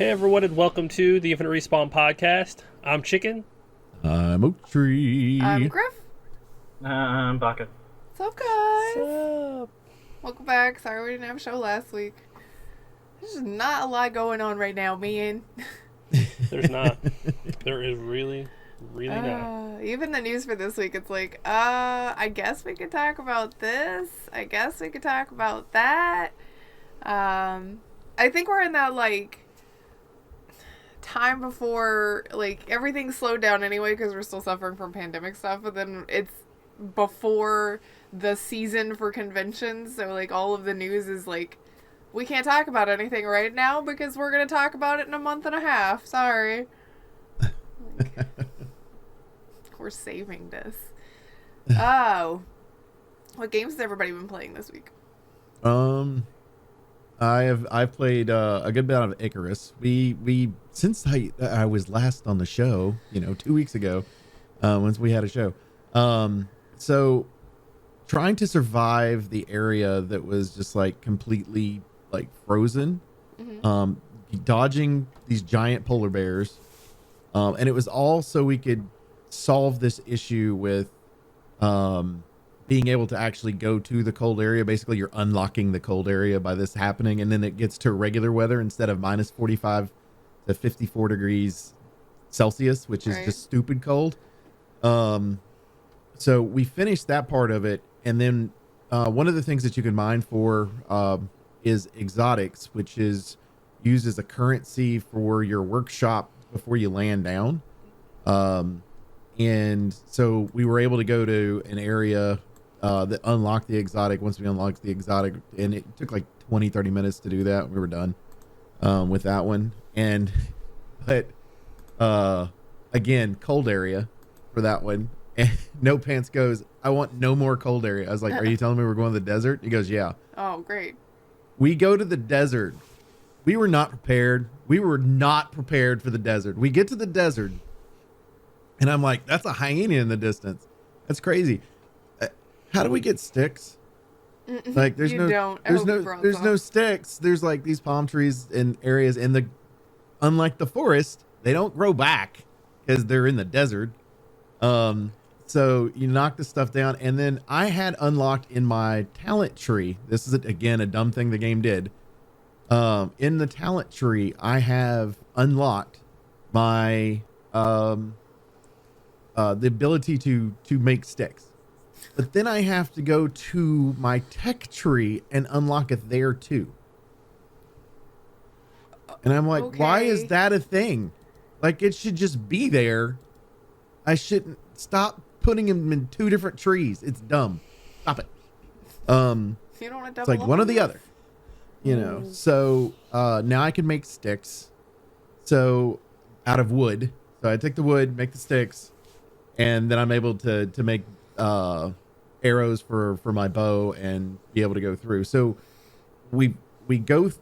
Hey everyone, and welcome to the Infinite Respawn podcast. I'm Chicken. I'm Oak Tree. I'm Grif. Baka. What's up, guys? What's up? Welcome back. Sorry we didn't have a show last week. There's just not a lot going on right now, man. There's not. There is really not. Even the news for this week, it's like, I guess we could talk about this. I guess we could talk about that. I think we're in that, time before, everything slowed down anyway because we're still suffering from pandemic stuff, but then it's before the season for conventions, so, all of the news is, we can't talk about anything right now because we're going to talk about it in a month and a half. Sorry. We're saving this. Oh. What games has everybody been playing this week? I've played a good bit of Icarus. We since I was last on the show, 2 weeks ago, once we had a show. So trying to survive the area that was just completely frozen, dodging these giant polar bears, and it was all so we could solve this issue with being able to actually go to the cold area. Basically, you're unlocking the cold area by this happening, and then it gets to regular weather instead of minus 45 to 54 degrees Celsius, which is just stupid cold. So we finished that part of it, and then one of the things that you can mine for is exotics, which is used as a currency for your workshop before you land down. And so we were able to go to an area that unlocked the exotic. Once we unlocked the exotic, and it took 20-30 minutes to do that, we were done with that one. But again, cold area for that one. And No Pants goes, I want no more cold area. I was like, are you telling me we're going to the desert? He goes, yeah. Oh, great. We go to the desert. We were not prepared. We were not prepared for the desert. We get to the desert, and I'm like, that's a hyena in the distance. That's crazy. How do we get sticks? There's no sticks. There's these palm trees in areas unlike the forest, they don't grow back because they're in the desert. So you knock the stuff down, and then I had unlocked in my talent tree. This is again a dumb thing the game did. In the talent tree, I have unlocked my the ability to make sticks. But then I have to go to my tech tree and unlock it there too. And I'm like, why is that a thing? It should just be there. I shouldn't stop putting them in two different trees. It's dumb. Stop it. You don't want to it's one or the other. So now I can make sticks. So out of wood. So I take the wood, make the sticks, and then I'm able to make arrows for my bow and be able to go through. So we're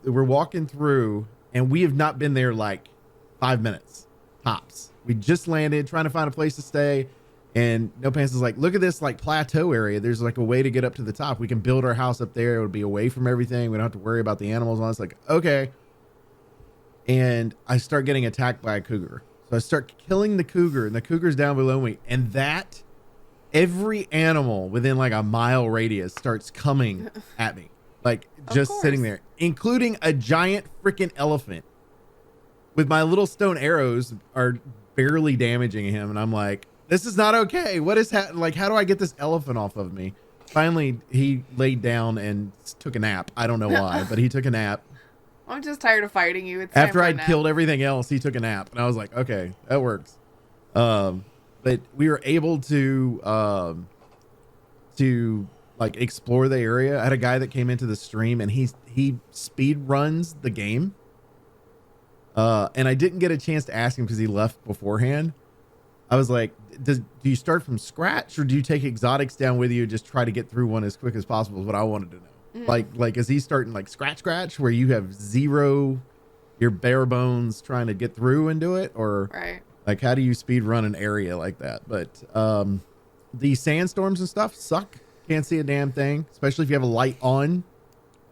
walking through, and we have not been there 5 minutes tops. We just landed trying to find a place to stay, and No Pants is like, look at this plateau area. There's a way to get up to the top. We can build our house up there. It'll be away from everything. We don't have to worry about the animals on us. Okay. And I start getting attacked by a cougar. So I start killing the cougar, and the cougar's down below me. And every animal within a mile radius starts coming at me, just sitting there, including a giant freaking elephant with my little stone arrows are barely damaging him. And I'm like, this is not okay. What is happening? How do I get this elephant off of me? Finally, he laid down and took a nap. I don't know why, but he took a nap. I'm just tired of fighting you. It's after I'd killed everything else, he took a nap, and I was like, okay, that works. But we were able to explore the area. I had a guy that came into the stream, and he speed runs the game. And I didn't get a chance to ask him because he left beforehand. I was like, do you start from scratch, or do you take exotics down with you and just try to get through one as quick as possible is what I wanted to know. Is he starting scratch where you have zero, your bare bones trying to get through and do it? Or how do you speed run an area like that? But the sandstorms and stuff suck. Can't see a damn thing, especially if you have a light on,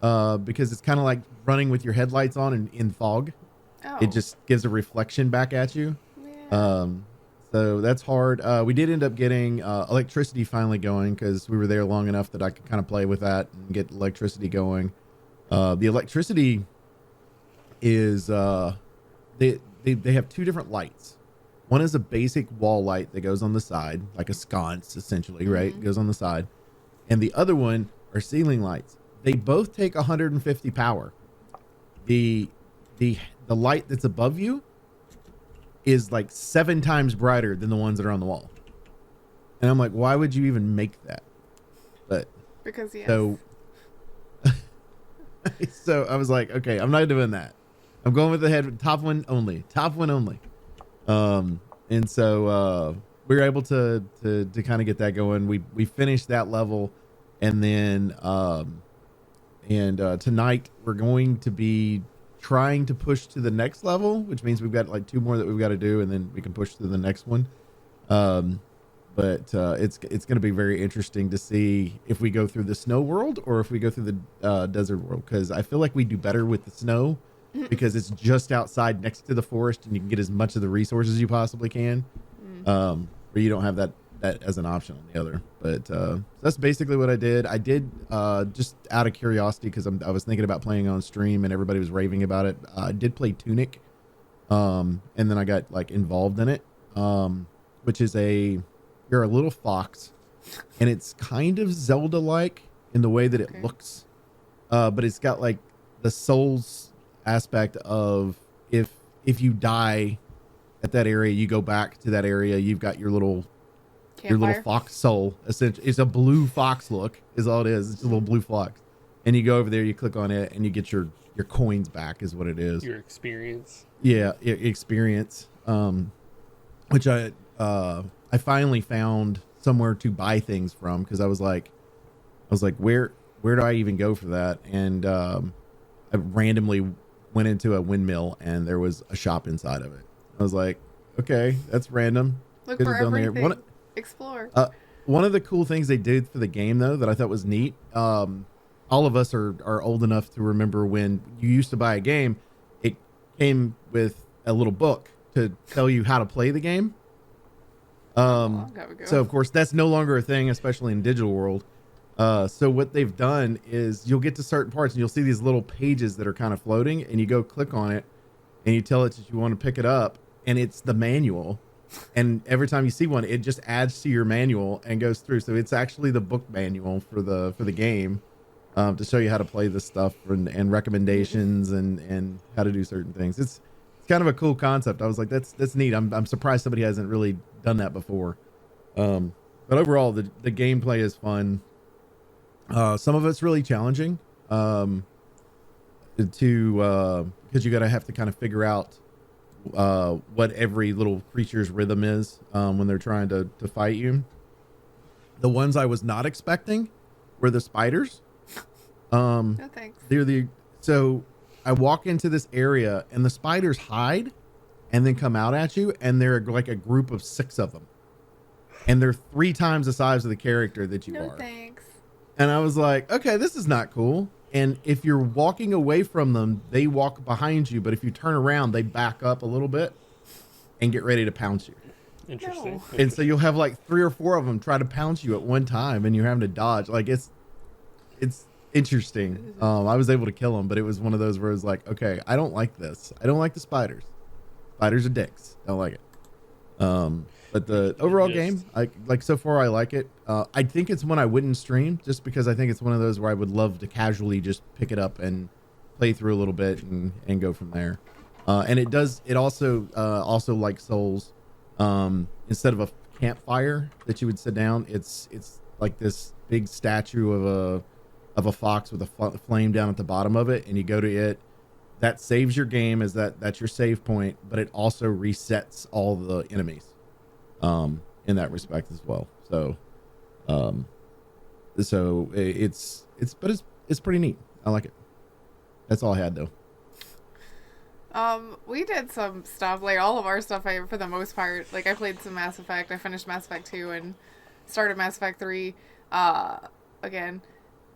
because it's kind of like running with your headlights on in fog. Oh. It just gives a reflection back at you. Yeah. So that's hard. We did end up getting electricity finally going because we were there long enough that I could kind of play with that and get electricity going. The electricity is they have two different lights. One is a basic wall light that goes on the side, like a sconce, essentially, right? It goes on the side. And the other one are ceiling lights. They both take 150 power. The light that's above you is like 7 times brighter than the ones that are on the wall. And I'm like, why would you even make that? But Because yes. So I was like, okay, I'm not doing that. I'm going with the head top one only. And so we were able to kind of get that going. We finished that level, and then tonight we're going to be trying to push to the next level, which means we've got like 2 more that we've got to do, and then we can push to the next one. But it's going to be very interesting to see if we go through the snow world or if we go through the desert world, because I feel like we do better with the snow because it's just outside next to the forest and you can get as much of the resources as you possibly can, where you don't have that as an option on the other. But so that's basically what I did. I did just out of curiosity, because I was thinking about playing on stream and everybody was raving about it. I did play Tunic, and then I got like involved in it, which is you're a little fox, and it's kind of Zelda-like in the way that it looks, but it's got like the Souls aspect of if you die at that area, you go back to that area. You've got your little fox soul. Essentially, it's a blue fox look, is all it is. It's a little blue fox, and you go over there, you click on it, and you get your coins back, is what it is. Your experience. Yeah, experience. Which I finally found somewhere to buy things from, because I was like, where do I even go for that? And I randomly went into a windmill, and there was a shop inside of it. I was like, okay, that's random. Look for everything. Explore. One of the cool things they did for the game, though, that I thought was neat. All of us are old enough to remember when you used to buy a game, it came with a little book to tell you how to play the game. So of course that's no longer a thing, especially in digital world. So what they've done is you'll get to certain parts and you'll see these little pages that are kind of floating, and you go click on it and you tell it that you want to pick it up, and it's the manual. And every time you see one, it just adds to your manual and goes through. So it's actually the book manual for the game, to show you how to play this stuff and recommendations and how to do certain things. It's kind of a cool concept. I was like, that's neat. I'm surprised somebody hasn't really done that before. But overall, the gameplay is fun. Some of it's really challenging, because you have to kind of figure out what every little creature's rhythm is when they're trying to fight you. The ones I was not expecting were the spiders. No thanks. So I walk into this area and the spiders hide and then come out at you, and they're like a group of 6 of them, and they're 3 times the size of the character that you are. No thanks. And I was like, okay, this is not cool. And if you're walking away from them, they walk behind you, but if you turn around, they back up a little bit and get ready to pounce you. Interesting. No. And so you'll have like 3 or 4 of them try to pounce you at one time, and you're having to dodge. Like it's interesting. I was able to kill them, but it was one of those where it was like, okay, I don't like this. I don't like the spiders. Spiders are dicks. Don't like it. But the overall game, so far, I like it. I think it's one I wouldn't stream, just because I think it's one of those where I would love to casually just pick it up and play through a little bit and go from there. And it also like Souls, instead of a campfire that you would sit down, it's like this big statue of a fox with a flame down at the bottom of it, and you go to it. That saves your game, that's your save point, but it also resets all the enemies in that respect as well. So it's pretty neat. I like it. That's all I had though. We did some stuff, like all of our stuff, for the most part. Like I played some Mass Effect. I finished Mass Effect 2 and started Mass Effect 3 again.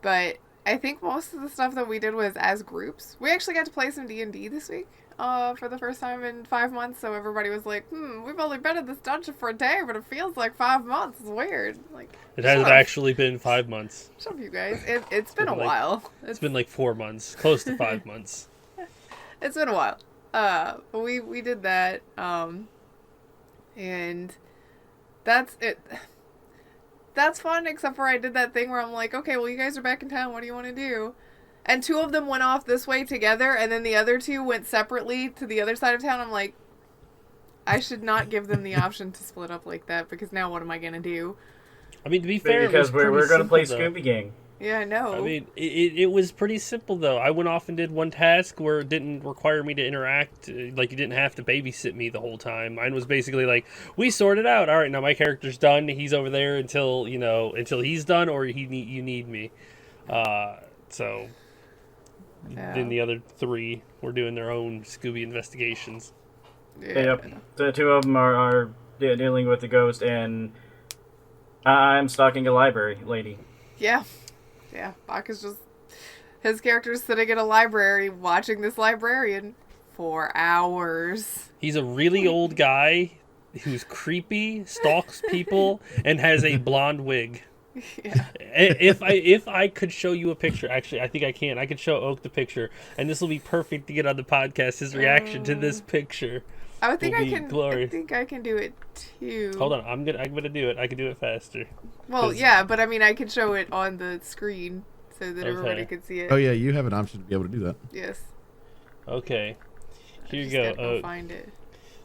But I think most of the stuff that we did was as groups. We actually got to play some D&D this week. For the first time in 5 months, so everybody was like, we've only been in this dungeon for a day, but it feels like 5 months. It's weird. Like, It hasn't actually been 5 months. Shut up, you guys. It's been a while. It's been like 4 months, close to 5 months. It's been a while. But we did that, and that's it. That's fun, except for I did that thing where I'm like, okay, well, you guys are back in town. What do you want to do? And 2 of them went off this way together, and then the other 2 went separately to the other side of town. I'm like, I should not give them the option to split up like that, because now what am I going to do? I mean, to be fair, because we're going to play though. Scooby Gang. Yeah, I know. I mean, it was pretty simple, though. I went off and did one task where it didn't require me to interact. Like, you didn't have to babysit me the whole time. Mine was basically like, we sorted out. All right, now my character's done. He's over there until he's done, or you need me. So... Yeah. Then the other 3 were doing their own Scooby investigations. Yeah. Yep. The 2 of them are dealing with the ghost, and I'm stalking a library lady. Yeah. Yeah. Baka's just... His character's sitting in a library watching this librarian for hours. He's a really old guy who's creepy, stalks people, and has a blonde wig. Yeah. If I could show you a picture, actually, I think I can. I could show Oak the picture, and this will be perfect to get on the podcast. His reaction to this picture. I would think will I be can. glorious. I think I can do it too. Hold on, I'm gonna do it. I can do it faster. Well, yeah, but I mean, I could show it on the screen so that everybody could see it. Oh yeah, you have an option to be able to do that. Yes. Okay. Here you I just go. gotta find it.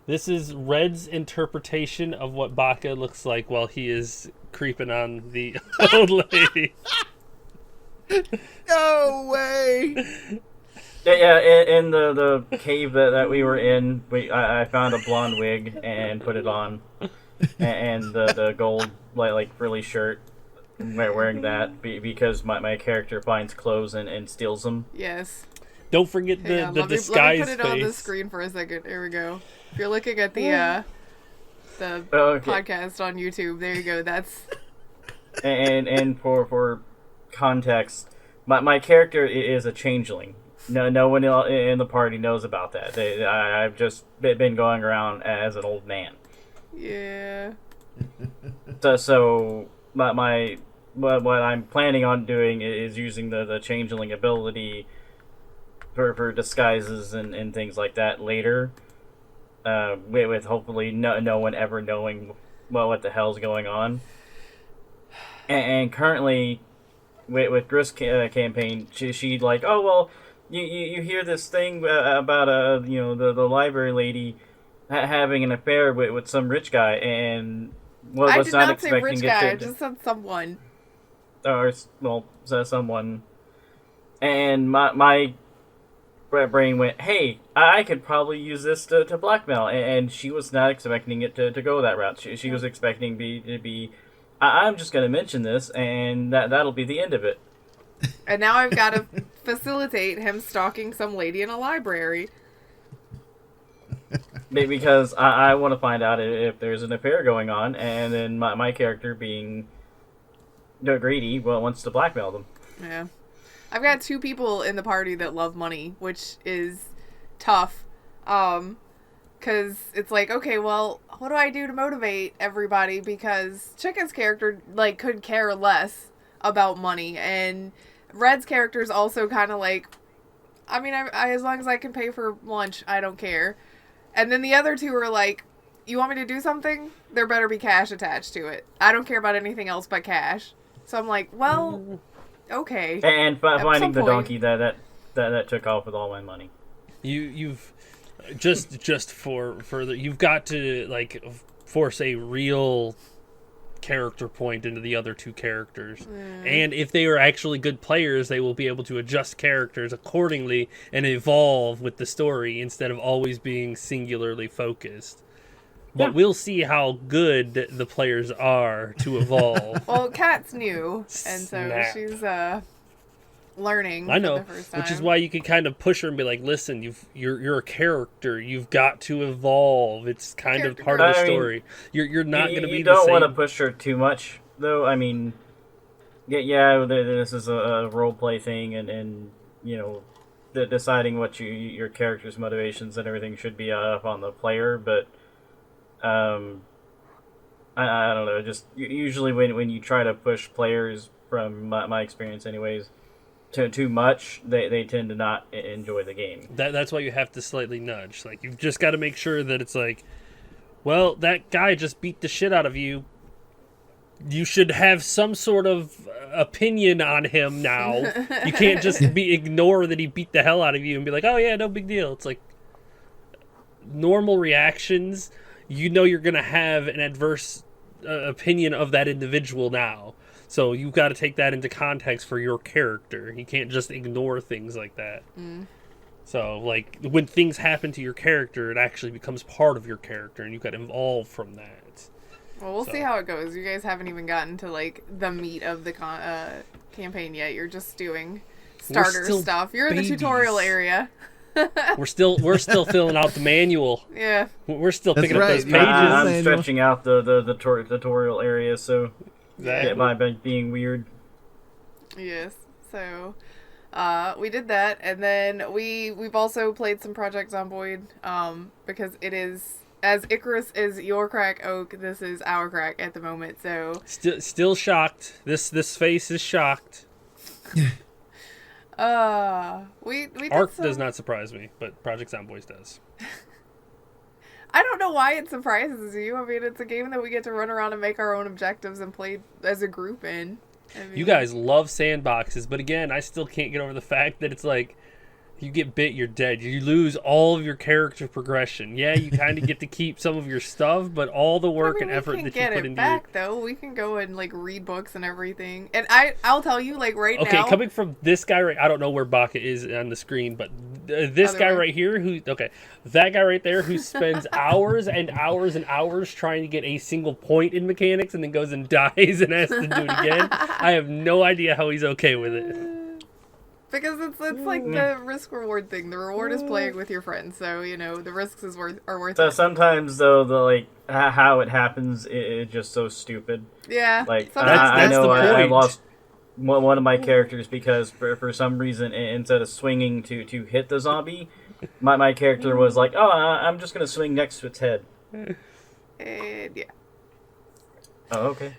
This is Red's interpretation of what Baka looks like while he is creeping on the old lady. No way! Yeah, in the cave that we were in, I found a blonde wig and put it on, and the gold like frilly shirt, wearing that because my character finds clothes and steals them. Yes. Don't forget the disguise let me put it face. on the screen for a second. Here we go. If you're looking at the podcast on YouTube, there you go. That's and for context, my character is a changeling. No one in the party knows about that. I've just been going around as an old man. yeah. So what I'm planning on doing is using the changeling ability for disguises and things like that later. With hopefully no one ever knowing what the hell's going on. And currently, with Grif's campaign, she like, oh well, you hear this thing about the library lady having an affair with some rich guy, and I was did not not say expecting rich it guy. to, I just said someone. or well, someone, and my brain went, hey, I could probably use this to blackmail, and she was not expecting it to go that route. She was expecting to be I'm just going to mention this, and that'll be the end of it. And now I've got to facilitate him stalking some lady in a library. Because I want to find out if there's an affair going on, and then my character, being greedy, wants to blackmail them. Yeah. I've got 2 people in the party that love money, which is tough. Because it's like, okay, well, what do I do to motivate everybody? Because Chicken's character, like, could care less about money. And Red's character is also kind of like, I mean, I as long as I can pay for lunch, I don't care. And then the other 2 are like, you want me to do something? There better be cash attached to it. I don't care about anything else but cash. So I'm like, well, okay. And finding the donkey that took off with all my money. You've just for further, you've got to like force a real character point into the other 2 characters. And if they are actually good players, they will be able to adjust characters accordingly and evolve with the story instead of always being singularly focused. But we'll see how good the players are to evolve. Well, Kat's new, and so Snap. she's learning. I know, for the first time. which is why you can kind of push her and be like, "Listen, you're a character. You've got to evolve. It's kind of part of the story. You're not going to be You the don't same." want to push her too much, though. I mean, This is a role play thing, and deciding what your character's motivations and everything should be up on the player. But I don't know. Just usually when you try to push players, from my experience, anyways, too much, they tend to not enjoy the game. That's why you have to slightly nudge. Like, you've just got to make sure that it's like, well, that guy just beat the shit out of you. You should have some sort of opinion on him now. You can't just ignore that he beat the hell out of you and be like, oh yeah, no big deal. It's like normal reactions. You know you're going to have an adverse opinion of that individual now. So you've got to take that into context for your character. You can't just ignore things like that. So, like, when things happen to your character, it actually becomes part of your character, and you've got to evolve from that. Well, we'll see how it goes. You guys haven't even gotten to, like, the meat of the campaign yet. You're just doing starter stuff. You're in the tutorial area. We're still filling out the manual. Yeah. We're still That's picking up those right. pages. I'm stretching out the tutorial area, so Exactly. it might be being weird. Yes. So, we did that, and then we've also played some Project Zomboid, because it is, as Icarus is your crack oak, this is our crack at the moment. So still shocked. This face is shocked. we did Arc does not surprise me, but Project Zomboid does. I don't know why it surprises you. I mean, it's a game that we get to run around and make our own objectives and play as a group in. I mean, You guys love sandboxes, but again, I still can't get over the fact that it's like, you get bit, you're dead. You lose all of your character progression. Yeah, you kind of get to keep some of your stuff, but all the work and effort that you put into back, though. We can go and, like, read books and everything. And I'll tell you, like, now... Okay, coming from this guy right... I don't know where Baka is on the screen, but this guy right here, that guy right there who spends hours and hours and hours trying to get a single point in mechanics and then goes and dies and has to do it again. I have no idea how he's okay with it. Because it's like the risk reward thing. The reward is playing with your friends, so the risks are worth So it. sometimes though, how it happens is just so stupid. Yeah, Like that's I the point. I lost one of my characters because for some reason, instead of swinging to hit the zombie, my character was like, oh, I'm just gonna swing next to its head. And yeah. Oh, okay.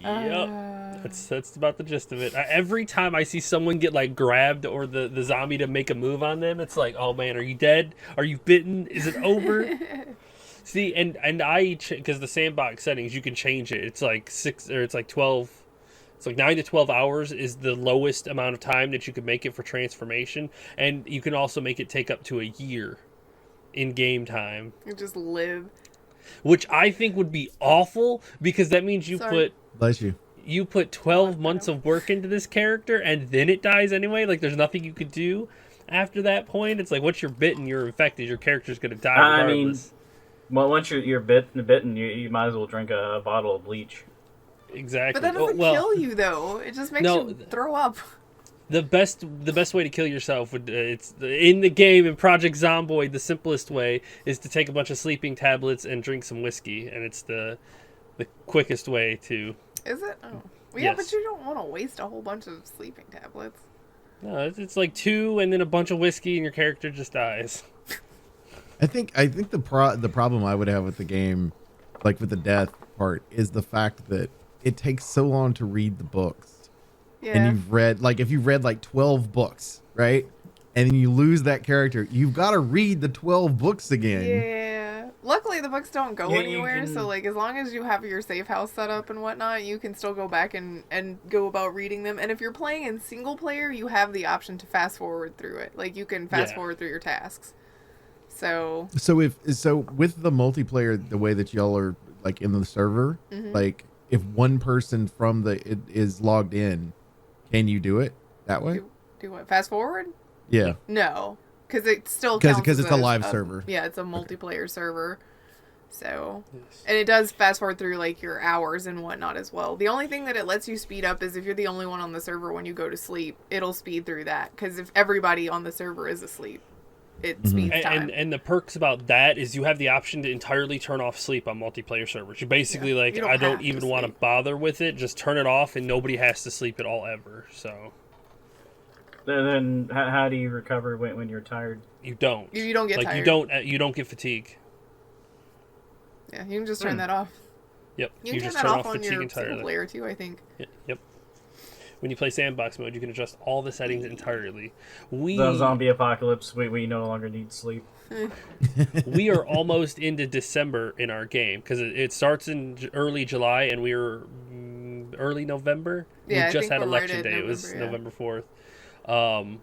Yep, that's about the gist of it. Every time I see someone get like grabbed or the zombie to make a move on them, it's like, oh man, are you dead? Are you bitten? Is it over? See, and because the sandbox settings, you can change it. It's like 12. It's like 9 to 12 hours is the lowest amount of time that you could make it for transformation, and you can also make it take up to a year in game time. You just live. Which I think would be awful, because that means Bless you. you put 12 months of work into this character and then it dies anyway. Like, there's nothing you could do after that point. It's like, once you're bitten, you're infected, your character's going to die regardless. Well, once you're bitten, you might as well drink a bottle of bleach. Exactly. But that doesn't kill you, though. It just makes you throw up. The best way to kill yourself in the game in Project Zomboid. The simplest way is to take a bunch of sleeping tablets and drink some whiskey, and it's the quickest way to. Is it? Oh, well, yeah, Yes. but you don't want to waste a whole bunch of sleeping tablets. No, it's like 2 and then a bunch of whiskey, and your character just dies. I think the problem I would have with the game, like with the death part, is the fact that it takes so long to read the books. Yeah. And if you've read like 12 books, right? And then you lose that character, you've got to read the 12 books again. Yeah. Luckily, the books don't go anywhere, can... so like as long as you have your safe house set up and whatnot, you can still go back and go about reading them. And if you're playing in single player, you have the option to fast forward through it. Like, you can fast forward through your tasks. So with the multiplayer, the way that y'all are like in the server, like if one person from it is logged in, can you do it that way? do what? Fast forward? Yeah. No, because it still counts because it's a live server. server. Yeah, it's a multiplayer server. So, and it does fast forward through like your hours and whatnot as well. The only thing that it lets you speed up is if you're the only one on the server when you go to sleep, it'll speed through that. Because if everybody on the server is asleep. it speeds time. And the perks about that is you have the option to entirely turn off sleep on multiplayer servers. You basically I don't even want to bother with it. Just turn it off, and nobody has to sleep at all ever. So. Then how do you recover when you're tired? You don't. You don't get tired. You don't get fatigue. Yeah, you can just turn that off. Yep. You can just turn that off on fatigue your entirely. single player too, I think. Yep. When you play sandbox mode, you can adjust all the settings entirely. The zombie apocalypse, we no longer need sleep. We are almost into December in our game because it starts in early July and we're early November. Yeah, we just had election right day. November, it was November 4th.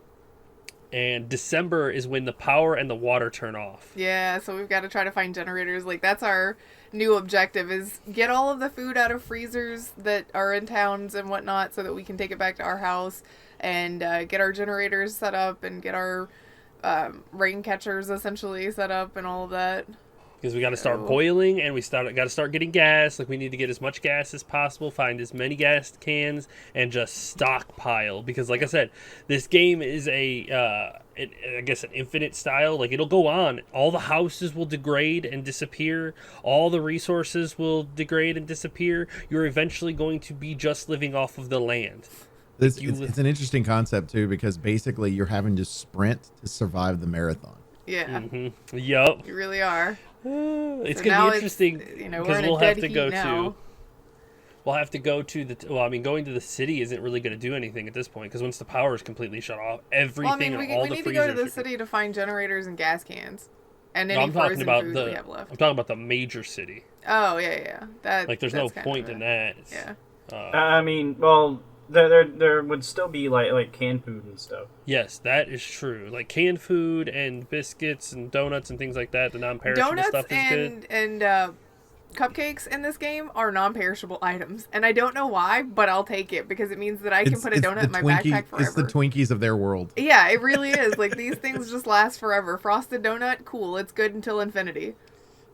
And December is when the power and the water turn off. Yeah, so we've got to try to find generators. Like, that's our new objective, is get all of the food out of freezers that are in towns and whatnot so that we can take it back to our house and get our generators set up and get our rain catchers essentially set up and all of that. Because we got to start boiling, and got to start getting gas. Like, we need to get as much gas as possible, find as many gas cans, and just stockpile. Because, like I said, this game is I guess an infinite style. Like, it'll go on. All the houses will degrade and disappear. All the resources will degrade and disappear. You're eventually going to be just living off of the land. It's an interesting concept, too, because basically you're having to sprint to survive the marathon. Yeah. Mm-hmm. Yup. You really are. It's going to be interesting because we'll have to go to going to the city isn't really going to do anything at this point because once the power is completely shut off, everything we all the need to go to the city to find generators and gas cans and any frozen food we have left. I'm talking about the major city. Oh, yeah. There's no point in that. Yeah. There would still be like canned food and stuff. Yes, that is true. Like canned food and biscuits and donuts and things like that. The non-perishable stuff is good. And cupcakes in this game are non-perishable items, and I don't know why, but I'll take it because it means that I can put a donut in my backpack forever. It's the Twinkies of their world. Yeah, it really is. Like these things just last forever. Frosted donut, cool. It's good until infinity.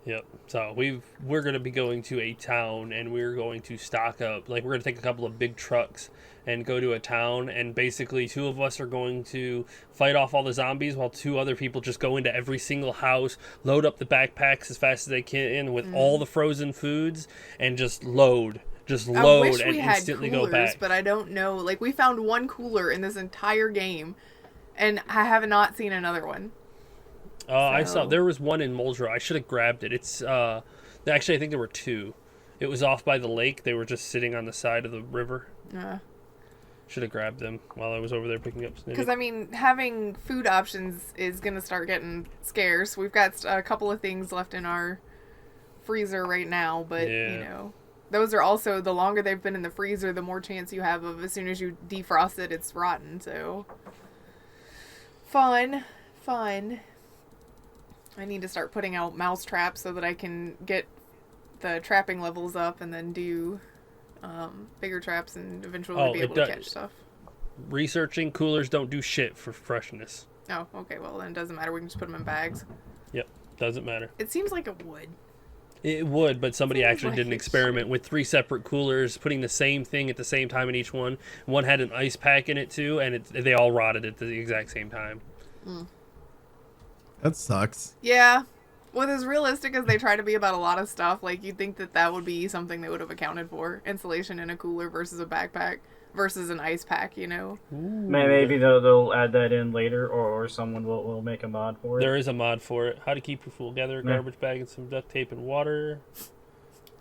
Yep. So we're going to be going to a town and we're going to stock up. Like we're going to take a couple of big trucks and go to a town, and basically 2 of us are going to fight off all the zombies while 2 other people just go into every single house, load up the backpacks as fast as they can with all the frozen foods, and just load and instantly go back. But I don't know. Like we found 1 cooler in this entire game, and I have not seen another one. I saw there was 1 in Muldrow. I should have grabbed it. It's actually I think there were 2. It was off by the lake. They were just sitting on the side of the river. Should have grabbed them while I was over there picking up Snitty. Because having food options is gonna start getting scarce. We've got a couple of things left in our freezer right now, but those are also, the longer they've been in the freezer, the more chance you have of as soon as you defrost it, it's rotten. So fun. I need to start putting out mouse traps so that I can get the trapping levels up and then do bigger traps and eventually be able to catch stuff. Researching coolers don't do shit for freshness. Oh, okay. Well, then it doesn't matter. We can just put them in bags. Yep, doesn't matter. It seems like it would. It would, but somebody actually did an experiment with 3 separate coolers, putting the same thing at the same time in each one. One had an ice pack in it too, and they all rotted at the exact same time. That sucks. Yeah. With as realistic as they try to be about a lot of stuff, like you'd think that would be something they would have accounted for. Insulation in a cooler versus a backpack versus an ice pack, Ooh. Maybe they'll add that in later, or someone will make a mod for it. There is a mod for it. How to keep your food. Gather a garbage bag and some duct tape and water.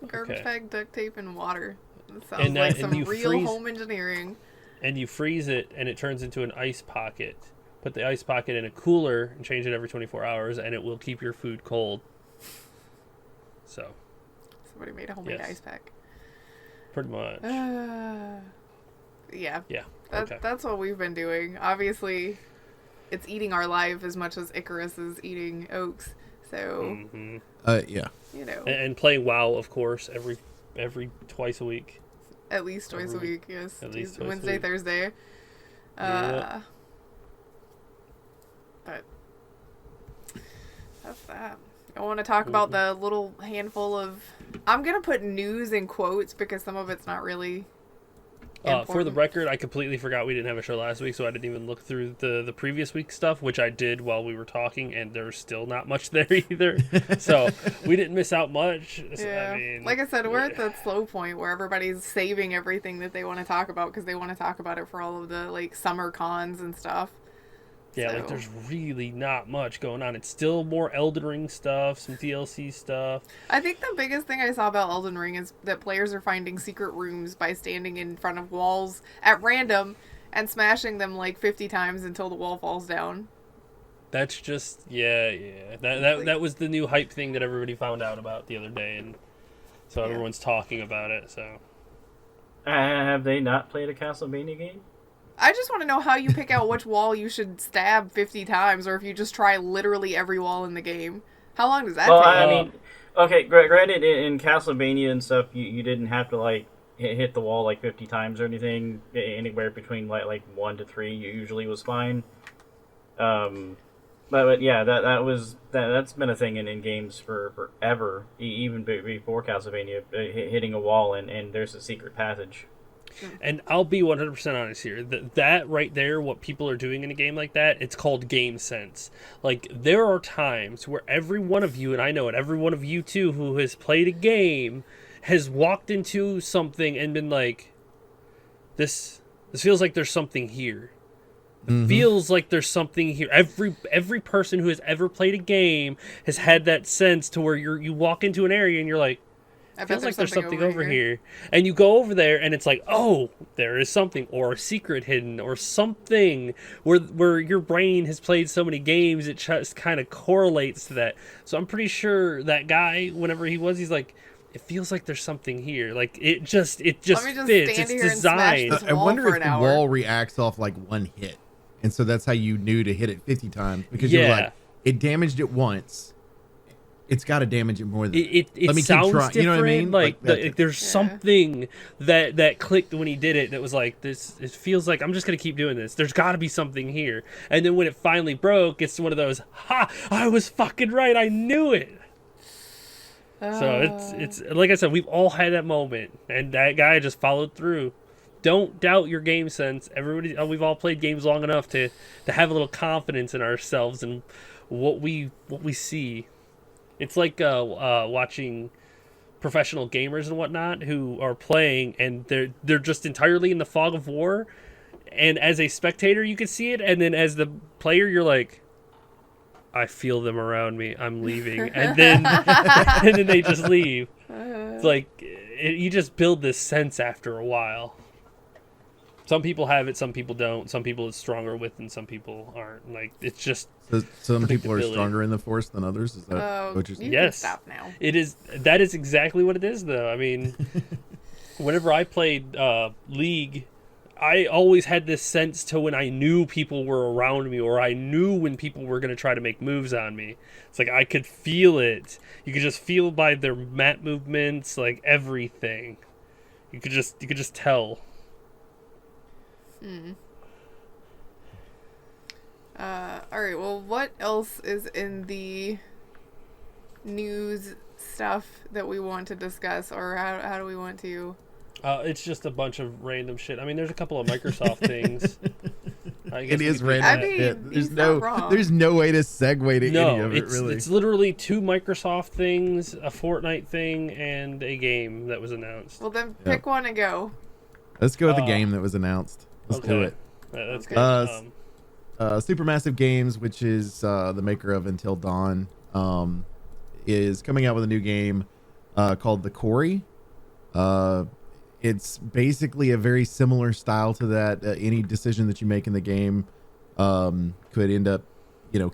Garbage bag, duct tape, and water. That sounds like some real home engineering. And you freeze it, and it turns into an ice pocket. Put the ice pocket in a cooler and change it every 24 hours, and it will keep your food cold. So. Somebody made a homemade ice pack. Pretty much. Yeah. Yeah. That's what we've been doing. Obviously, it's eating our life as much as Icarus is eating Oaks. So. Yeah. And playing WoW, of course, every twice a week. At least twice a week, yes. At least Wednesday, Thursday. Yeah. But that's that. I want to talk about the little handful of... I'm going to put news in quotes because some of it's not really For the Important. record, I completely forgot we didn't have a show last week, so I didn't even look through the previous week's stuff, which I did while we were talking, and there's still not much there either. So we didn't miss out much. So, Yeah. I mean, Like I said, we're at that slow point where everybody's saving everything that they want to talk about because they want to talk about it for all of the like summer cons and stuff. yeah, like So- there's really not much going on. It's still more Elden Ring stuff, some DLC stuff. I think the biggest thing I saw about Elden Ring is that players are finding secret rooms by standing in front of walls at random and smashing them like 50 times until the wall falls down. That's just yeah. That was the new hype thing that everybody found out about the other day, and so Yeah. everyone's talking about it. So Have they not played a Castlevania game? I just want to know how you pick out which wall you should stab 50 times or if you just try literally every wall in the game. How long does that Well, take? I mean, okay, granted, in Castlevania and stuff, you didn't have to like hit the wall like 50 times or anything. Anywhere between like 1 to 3 usually was fine. But yeah, that's been a thing in games for forever, even before Castlevania, hitting a wall and there's a secret passage. And I'll be 100% honest here. That right there, what people are doing in a game like that, it's called game sense. Like, there are times where every one of you, and I know it, every one of you too, who has played a game, has walked into something and been like, this feels like there's something here. Feels like there's something here. Every person who has ever played a game has had that sense to where you walk into an area and you're like, I bet feels like there's something over here. And you go over there and it's like, oh, there is something, or a secret hidden, or something where your brain has played so many games, it just kind of correlates to that. So I'm pretty sure that guy, whenever he's like, it feels like there's something here. Like it just Let me just fits. stand It's here and smash designed. this I wall wonder for if an the hour. wall reacts off like one hit, and so that's how you knew to hit it 50 times because you were Yeah. like, it damaged it once. It's got to damage it more than It Let me keep sounds trying. different. You know what I mean? Like, that- there's Yeah. something that clicked when he did it. That was like this. It feels like I'm just gonna keep doing this. There's got to be something here. And then when it finally broke, it's one of those. Ha! I was fucking right. I knew it. So it's like I said, we've all had that moment, and that guy just followed through. Don't doubt your game sense. Everybody, we've all played games long enough to have a little confidence in ourselves and what we see. It's like watching professional gamers and whatnot who are playing, and they're just entirely in the fog of war. And as a spectator, you can see it, and then as the player, you're like, I feel them around me. I'm leaving, and then and then they just leave. It's like you just build this sense after a while. Some people have it, some people don't. Some people it's stronger with, and some people aren't. Like it's just So some people are predictability. stronger in the force than others. Is that Oh, what you're you saying? can Yes. stop now. it is. That is exactly what it is, though. I mean, whenever I played League, I always had this sense to when I knew people were around me, or I knew when people were going to try to make moves on me. It's like I could feel it. You could just feel by their map movements, like everything. You could just tell. All right. Well, what else is in the news stuff that we want to discuss, or how do we want to? It's just a bunch of random shit. I mean, there's a couple of Microsoft things. I guess It we is could- random. I mean, Yeah, he's not wrong. there's no way to segue to No, any of it it's really. it's literally 2 Microsoft things, a Fortnite thing, and a game that was announced. Well, then Yeah. pick one and go. Let's go with the game that was announced. Let's do Okay. it. That's Okay. good. Supermassive Games, which is the maker of Until Dawn, is coming out with a new game called the Quarry. It's basically a very similar style to that. Any decision that you make in the game could end up,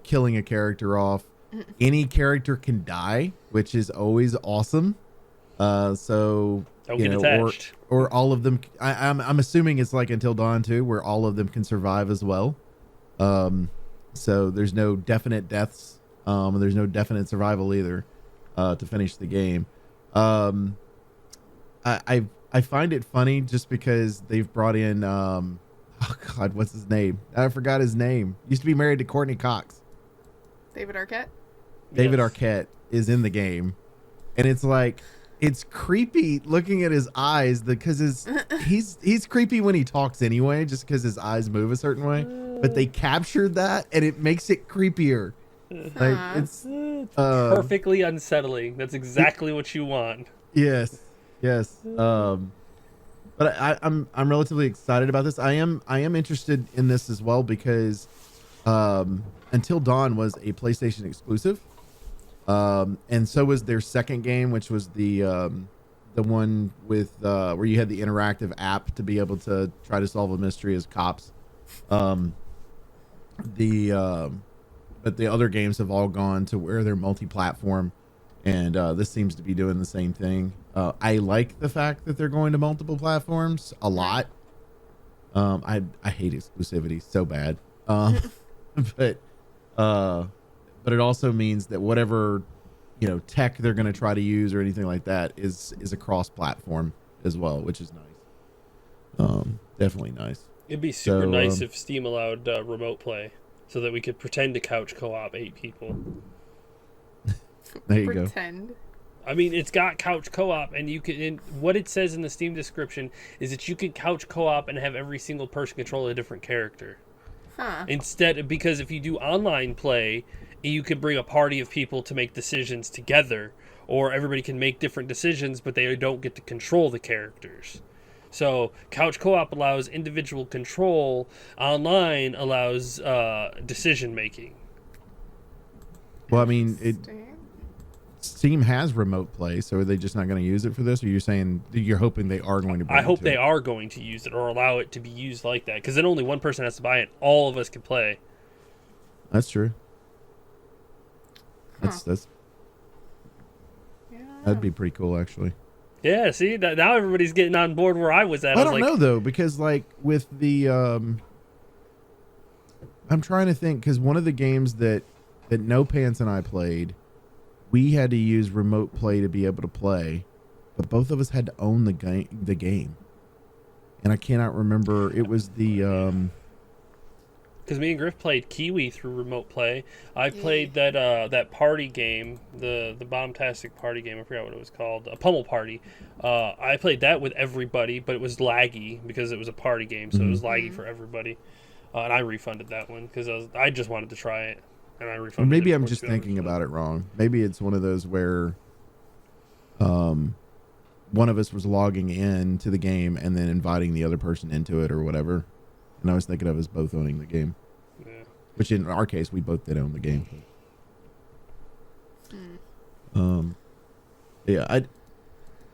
killing a character off. Any character can die, which is always awesome. So Don't get attached. or all of them. I'm assuming it's like Until Dawn 2, where all of them can survive as well. So there's no definite deaths. And there's no definite survival either to finish the game. I find it funny just because they've brought in oh God, what's his name? I forgot his name. Used to be married to Courtney Cox. David Arquette. David Yes. Arquette is in the game, and it's like it's creepy looking at his eyes because he's creepy when he talks anyway, just because his eyes move a certain way. But they captured that and it makes it creepier. Like it's perfectly unsettling. That's exactly what you want. yes. But I'm relatively excited about this. I am interested in this as well because Until Dawn was a PlayStation exclusive. And so was their second game, which was the one with where you had the interactive app to be able to try to solve a mystery as cops. But the other games have all gone to where they're multi-platform, and this seems to be doing the same thing. I like the fact that they're going to multiple platforms a lot. I hate exclusivity so bad. But it also means that whatever, tech they're going to try to use or anything like that is a cross-platform as well, which is nice. Definitely nice. It'd be super nice if Steam allowed remote play so that we could pretend to couch co-op 8 people. There you Pretend. go. I mean, it's got couch co-op, and you can. And what it says in the Steam description is that you can couch co-op and have every single person control a different character. Huh. Instead, because if you do online play, you can bring a party of people to make decisions together, or everybody can make different decisions, but they don't get to control the characters. So couch co-op allows individual control. Online allows decision making. Well, I mean, Steam has remote play, so are they just not going to use it for this? Or you're saying you're hoping they are going to? I hope they are going to use it or allow it to be used like that, because then only one person has to buy it. All of us can play. That's true. That's that'd be pretty cool, actually. Yeah, see, now everybody's getting on board where I was at. I don't know though, because like with the I'm trying to think, because one of the games that No Pants and I played, we had to use remote play to be able to play, but both of us had to own the game. And I cannot remember. It was the because me and Grif played Kiwi through remote play. I played that party game, the bombastic party game. I forgot what it was called. A Pummel Party. I played that with everybody, but it was laggy because it was a party game, so it was laggy for everybody. And I refunded that one because I just wanted to try it, and I refunded. Or maybe I'm just thinking about it wrong. Maybe it's one of those where one of us was logging in to the game and then inviting the other person into it or whatever. And I was thinking of us both owning the game. Yeah. Which in our case, we both did own the game. Yeah, I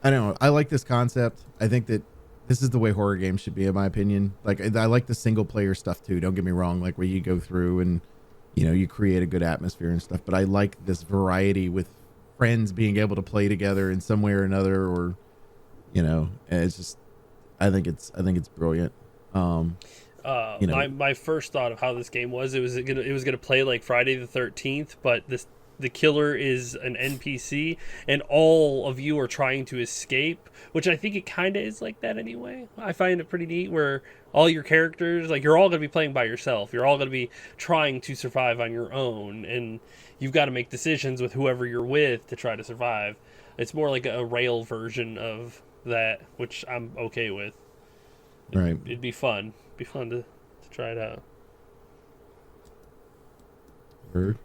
don't know. I like this concept. I think that this is the way horror games should be, in my opinion. Like, I like the single player stuff too. Don't get me wrong. Like where you go through and, you create a good atmosphere and stuff. But I like this variety with friends being able to play together in some way or another, or, and it's just, I think it's brilliant. My first thought of how this game was, it was gonna play like Friday the 13th, but the killer is an NPC and all of you are trying to escape, which I think it kind of is like that anyway. I find it pretty neat where all your characters, like, you're all going to be playing by yourself. You're all going to be trying to survive on your own, and you've got to make decisions with whoever you're with to try to survive. It's more like a rail version of that, which I'm okay with. Right. It'd be fun. It'd be fun to try it out. Heard.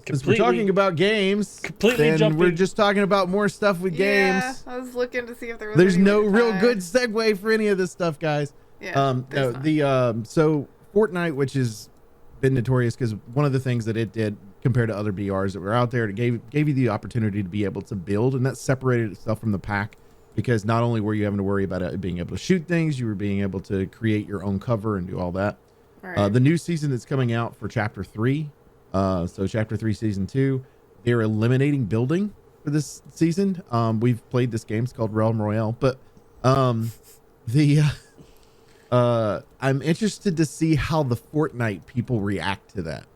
Since we're talking about games, then we're just talking about more stuff with games. I was looking to see if there's no real good segue for any of this stuff, guys. Yeah. So Fortnite, which has been notorious because one of the things that it did compared to other BRs that were out there, it gave you the opportunity to be able to build, and that separated itself from the pack because not only were you having to worry about it being able to shoot things, you were being able to create your own cover and do all that. Right. The new season that's coming out for Chapter 3, so Chapter 3 Season 2, they're eliminating building for this season. We've played this game. It's called Realm Royale. But I'm interested to see how the Fortnite people react to that.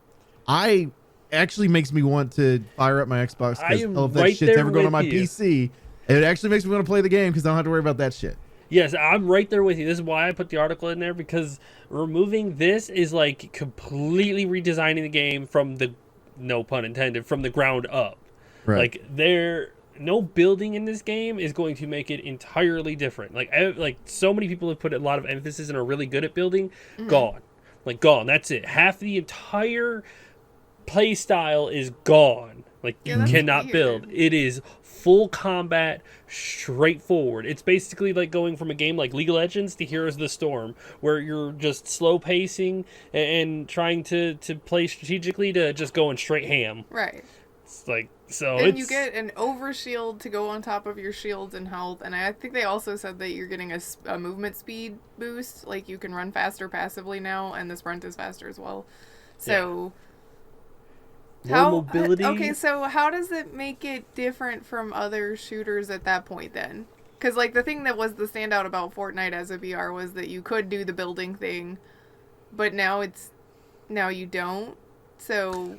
Actually makes me want to fire up my Xbox because if that shit's ever going on my PC, it actually makes me want to play the game because I don't have to worry about that shit. Yes, I'm right there with you. This is why I put the article in there, because removing this is like completely redesigning the game from the no pun intended, from the ground up. Right. Like no building in this game is going to make it entirely different. Like so many people have put a lot of emphasis and are really good at building. Gone. Like gone. That's it. Half the entire play style is gone. Like you cannot weird. build. It is full combat, straightforward. It's basically like going from a game like League of Legends to Heroes of the Storm, where you're just slow pacing and trying to play strategically to just going straight ham. Right. It's like so. And you get an overshield to go on top of your shields and health, and I think they also said that you're getting a movement speed boost. Like you can run faster passively now, and the sprint is faster as well. So. Yeah. More mobility. Okay, so how does it make it different from other shooters at that point then? Because like the thing that was the standout about Fortnite as a VR was that you could do the building thing, but now you don't. So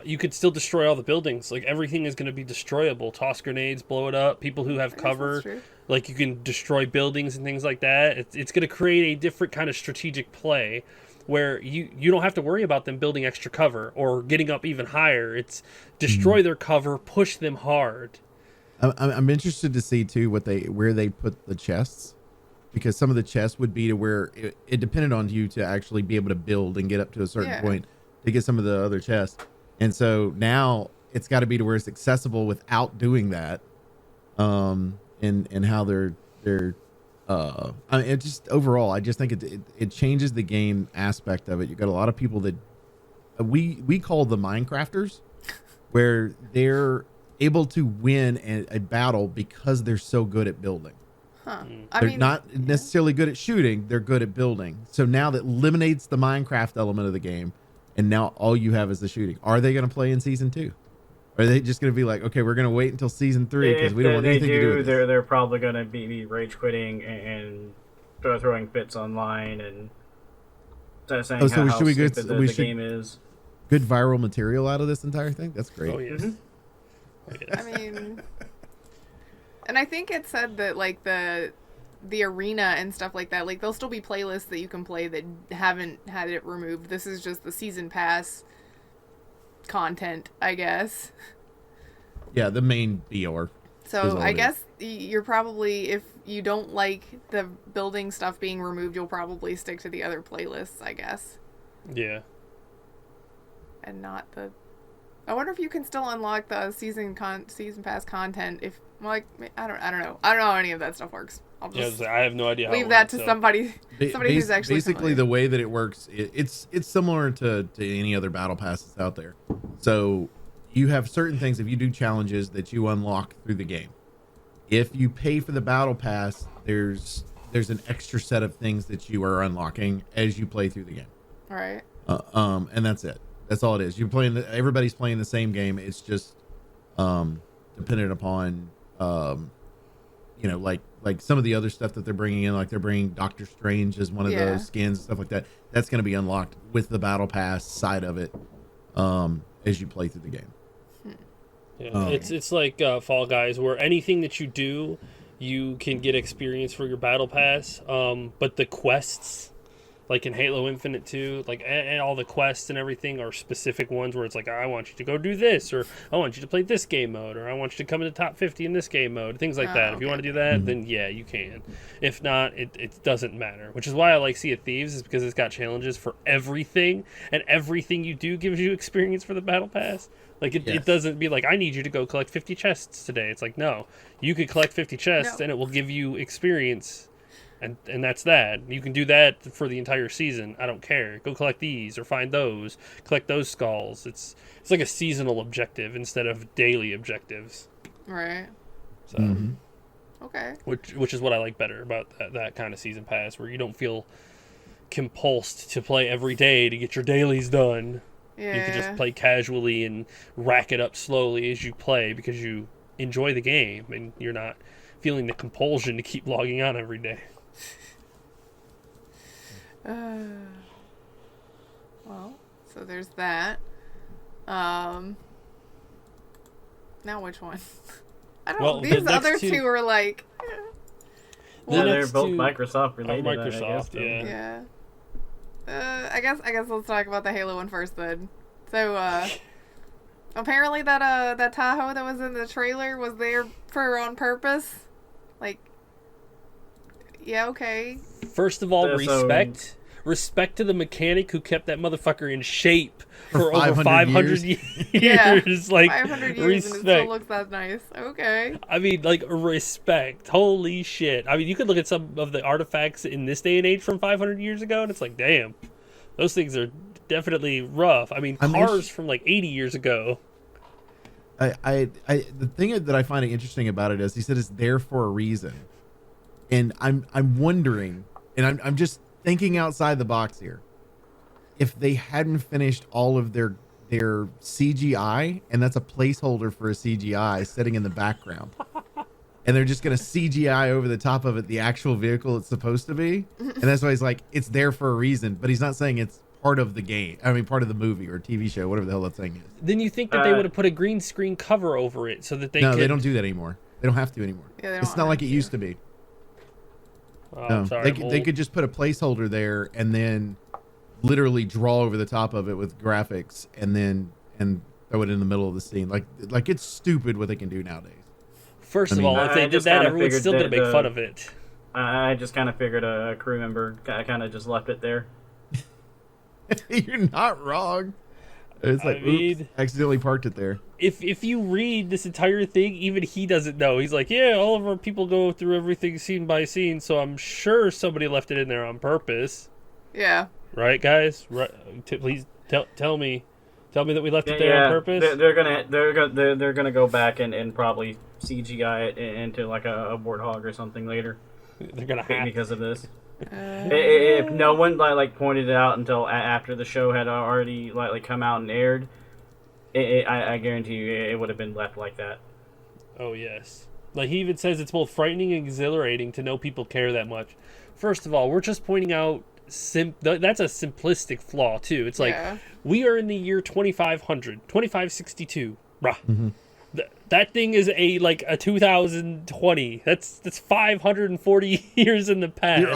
you could still destroy all the buildings. Like everything is going to be destroyable. Toss grenades, blow it up. People who have cover, like you can destroy buildings and things like that. It's going to create a different kind of strategic play, where you don't have to worry about them building extra cover or getting up even higher. It's destroy their cover, push them hard. I'm interested to see too where they put the chests, because some of the chests would be to where it depended on you to actually be able to build and get up to a certain point to get some of the other chests. And so now it's got to be to where it's accessible without doing that. And how they're I mean, it just overall, I just think it changes the game aspect of it. You got a lot of people that we call the Minecrafters, where they're able to win a battle because they're so good at building. Huh. They're not necessarily good at shooting; they're good at building. So now that eliminates the Minecraft element of the game, and now all you have is the shooting. Are they going to play in season 2? Or are they just going to be like, okay, we're going to wait until season 3 because we don't want anything to do with this? They're probably going to be rage quitting and throwing fits online and saying how stupid the game is. Good viral material out of this entire thing? That's great. Oh, yes. Oh, yes. I mean, and I think it said that like the arena and stuff like that, like there'll still be playlists that you can play that haven't had it removed. This is just the season pass content, I guess. Yeah, the main BR. So I guess you're probably, if you don't like the building stuff being removed, you'll probably stick to the other playlists, I guess. Yeah. And not the... I wonder if you can still unlock the season pass content if, like, I don't know. I don't know how any of that stuff works. I'll just I have no idea how leave that to somebody who's actually basically familiar. The way that it works, it's similar to any other battle passes out there. So you have certain things, if you do challenges, that you unlock through the game. If you pay for the battle pass, there's an extra set of things that you are unlocking as you play through the game. All right. And that's it. That's all it is. Everybody's playing the same game. It's just dependent upon like some of the other stuff that they're bringing in, like they're bringing Doctor Strange as one of those skins and stuff like that. That's going to be unlocked with the battle pass side of it as you play through the game. Yeah, it's like Fall Guys, where anything that you do, you can get experience for your battle pass. But the quests, like in Halo Infinite 2, like and all the quests and everything are specific ones where it's like, I want you to go do this, or I want you to play this game mode, or I want you to come in the top 50 in this game mode, things like that. If you want to do that, then yeah, you can. If not, it doesn't matter. Which is why I like Sea of Thieves, is because it's got challenges for everything, and everything you do gives you experience for the battle pass. Like, it doesn't be like, I need you to go collect 50 chests today. It's like, no, you could collect 50 chests and it will give you experience. And that's that. You can do that for the entire season. I don't care. Go collect these or find those. Collect those skulls. It's like a seasonal objective instead of daily objectives. Right. So, okay. Which is what I like better about that kind of season pass, where you don't feel compulsed to play every day to get your dailies done. Yeah. You can just play casually and rack it up slowly as you play because you enjoy the game and you're not feeling the compulsion to keep logging on every day. Well, so there's that. Now which one? I don't know. These other two are like... they're both Microsoft related. Microsoft, yeah. I guess let's talk about the Halo one first then. So, Apparently that Tahoe that was in the trailer was there for on purpose. Like, yeah, okay. First of all, So- respect to the mechanic who kept that motherfucker in shape for over 500 500 years. Yeah. Like, 500 years and it still respect. looks that nice. Okay. I mean, like, respect. Holy shit. I mean, you could look at some of the artifacts in this day and age from 500 years ago, and it's like, damn, those things are definitely rough. I mean, cars from like 80 years ago. The thing that I find interesting about it is he said it's there for a reason, and I'm wondering, and I'm just thinking outside the box here. If they hadn't finished all of their CGI, and that's a placeholder for a CGI sitting in the background, and they're just gonna CGI over the top of it the actual vehicle it's supposed to be, and that's why he's like it's there for a reason, but he's not saying it's part of the game. I mean, part of the movie or TV show, whatever the hell that thing is. Then you think that they would have put a green screen cover over it so that they No, could... they don't do that anymore. They don't have to anymore. Yeah, they It's don't not like have it to. used to be. Oh, No, I'm sorry. they could just put a placeholder there and then literally draw over the top of it with graphics and throw it in the middle of the scene. Like it's stupid what they can do nowadays. First I of mean- all, if I they did just that, kinda everyone's figured still going to that make fun of it. I just kind of figured a crew member kind of just left it there. You're not wrong. It's like, I mean- oops, accidentally parked it there. If you read this entire thing, even he doesn't know. He's like, yeah, all of our people go through everything scene by scene, so I'm sure somebody left it in there on purpose. Yeah. Right, guys? Right? Please tell me that we left it there Yeah, on purpose. they're gonna go back and probably CGI it into like a warthog or something later They're gonna have because of this. If no one like pointed it out until after the show had already like come out and aired, I guarantee you it would have been left like that. Oh, yes. Like, he even says it's both frightening and exhilarating to know people care that much. First of all, we're just pointing out that's a simplistic flaw, too. It's like, Yeah. we are in the year 2562. Bruh. Mm-hmm. That thing is a 2020. That's 540 years in the past. You're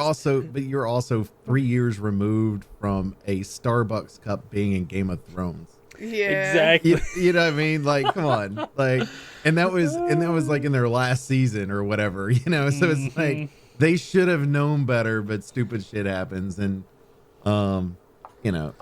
also 3 years removed from a Starbucks cup being in Game of Thrones. Yeah. Exactly. You know what I mean? Like, come on. Like, and that was like in their last season or whatever, you know? So it's like, they should have known better, but stupid shit happens. And, you know,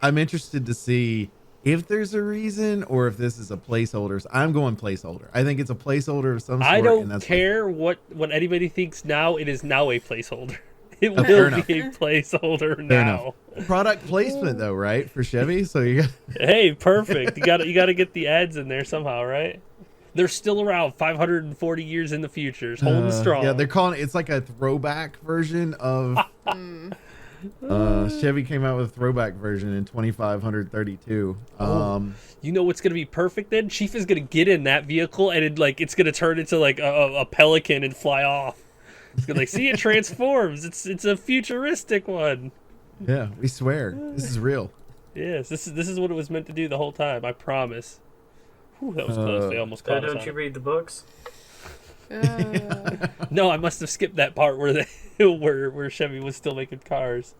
I'm interested to see if there's a reason or if this is a placeholder. I'm going placeholder. I think it's a placeholder of some sort. I and don't that's care what anybody thinks now. It is now a placeholder. It will fair be a placeholder Fair now. enough. Product placement though, right? For Chevy. So you got Hey, perfect. You got to get the ads in there somehow, right? They're still around 540 years in the future, holding strong. Yeah, they're calling it's like a throwback version of Chevy came out with a throwback version in 2532. You know what's gonna be perfect then? Chief is gonna get in that vehicle and it's gonna turn into like a pelican and fly off. It's gonna see it transforms. It's a futuristic one. Yeah, we swear. This is real. Yes, this is what it was meant to do the whole time. I promise. Whew, that was close. They almost caught us Don't on you it. read the books? No, I must have skipped that part where where Chevy was still making cars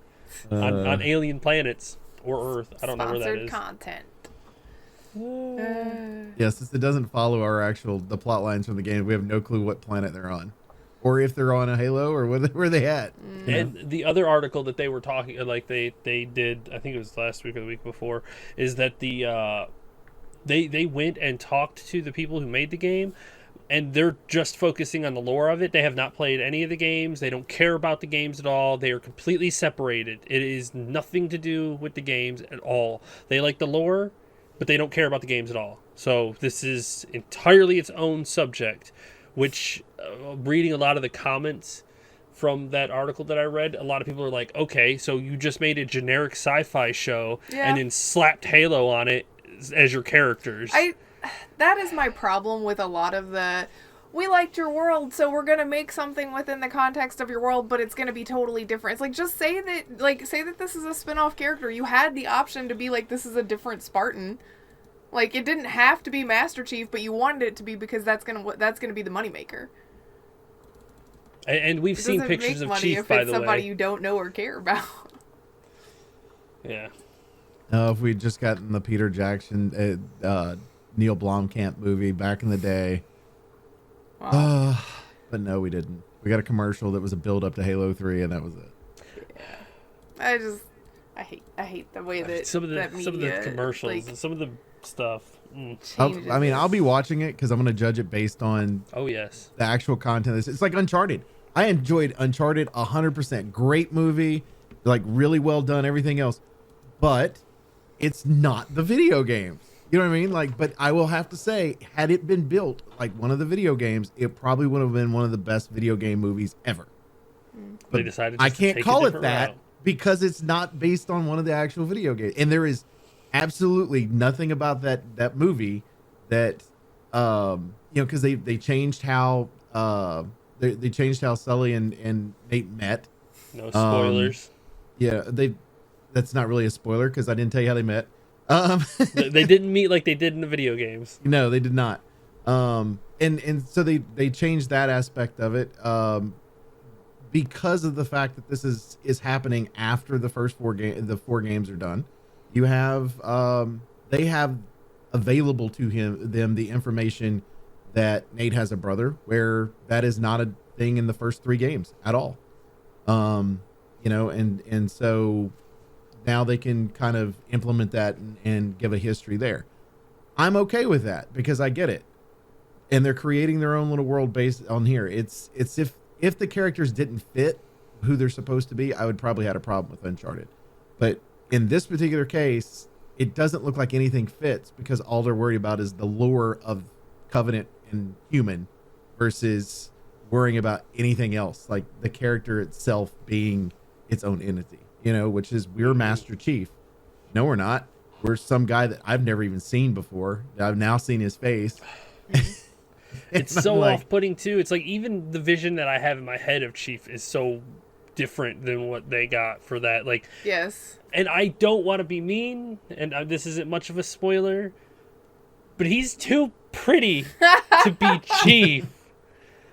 on alien planets or Earth. I don't know where that Sponsored is. content. Yeah, since it doesn't follow the plot lines from the game, we have no clue what planet they're on, or if they're on a Halo or where they at. you know? And the other article that they were talking, like they did, I think it was last week or the week before, is that they went and talked to the people who made the game, and they're just focusing on the lore of it. They have not played any of the games. They don't care about the games at all. They are completely separated. It is nothing to do with the games at all. They like the lore, but they don't care about the games at all. So this is entirely its own subject, which reading a lot of the comments from that article that I read, a lot of people are like, okay, so you just made a generic sci-fi show and then slapped Halo on it as your characters. That is my problem with a lot of we liked your world, so we're gonna make something within the context of your world, but it's gonna be totally different. It's like, just say that this is a spin-off character. You had the option to be like, this is a different Spartan. Like, it didn't have to be Master Chief, but you wanted it to be because that's gonna be the moneymaker. And we've seen pictures of Chief, if by it's the somebody way. you don't know or care about. Yeah. If we'd just gotten the Peter Jackson, Neil Blomkamp movie back in the day. Wow. But no, we didn't. We got a commercial that was a build up to Halo 3, and that was it. Yeah. I hate the way that some of the commercials like, and some of the stuff. changes I mean, it. I'll be watching it because I'm going to judge it based on Oh yes. the actual content. It's like Uncharted. I enjoyed Uncharted 100%. Great movie, like really well done, everything else. But it's not the video games. You know what I mean? Like, but I will have to say, had it been built like one of the video games, it probably would have been one of the best video game movies ever. But They decided I just to can't take a call it different that route. because it's not based on one of the actual video games, and there is absolutely nothing about that movie that because they changed how they changed how Sully and Nate met. No spoilers. Yeah, that's not really a spoiler because I didn't tell you how they met. They didn't meet like they did in the video games. No, they did not. And so they changed that aspect of it because of the fact that this is happening after the first four games are done. You have they have available to them the information that Nate has a brother, where that is not a thing in the first three games at all. And so now they can kind of implement that and give a history there. I'm okay with that because I get it. And they're creating their own little world based on here. It's if the characters didn't fit who they're supposed to be, I would probably had a problem with Uncharted. But in this particular case, it doesn't look like anything fits because all they're worried about is the lore of Covenant and human versus worrying about anything else, like the character itself being its own entity, which is we're Master Chief. No, we're not. We're some guy that I've never even seen before. I've now seen his face. It's so off-putting too. It's like even the vision that I have in my head of Chief is so different than what they got for that. Like, yes. And I don't want to be mean, and this isn't much of a spoiler, but he's too pretty to be Chief.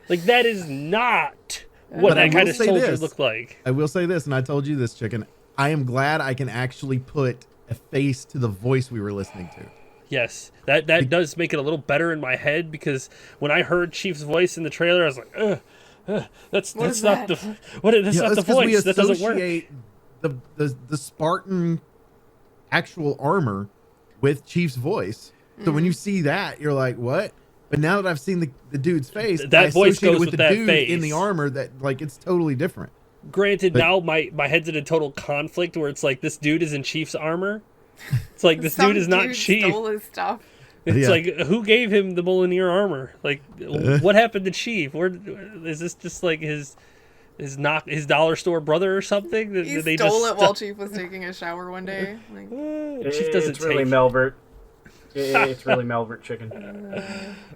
Like, that is not what that kind of soldier looked like. I will say this, and I told you this, Chicken. I am glad I can actually put a face to the voice we were listening to. Yes, that does make it a little better in my head because when I heard Chief's voice in the trailer, I was like, that's not the voice. That doesn't work. The Spartan actual armor with Chief's voice. So when you see that, you're like, what? But now that I've seen the dude's face, that voice goes with the that dude face in the armor. That like it's totally different. Granted, now my head's in a total conflict where it's like this dude is in Chief's armor. It's like this dude is not Chief. Stole his stuff. It's like who gave him the Mjolnir armor? Like what happened to Chief? Where is this just like his dollar store brother or something? He stole it while Chief was taking a shower one day. Like, Chief doesn't it's really Melvert. It's really Melvert chicken.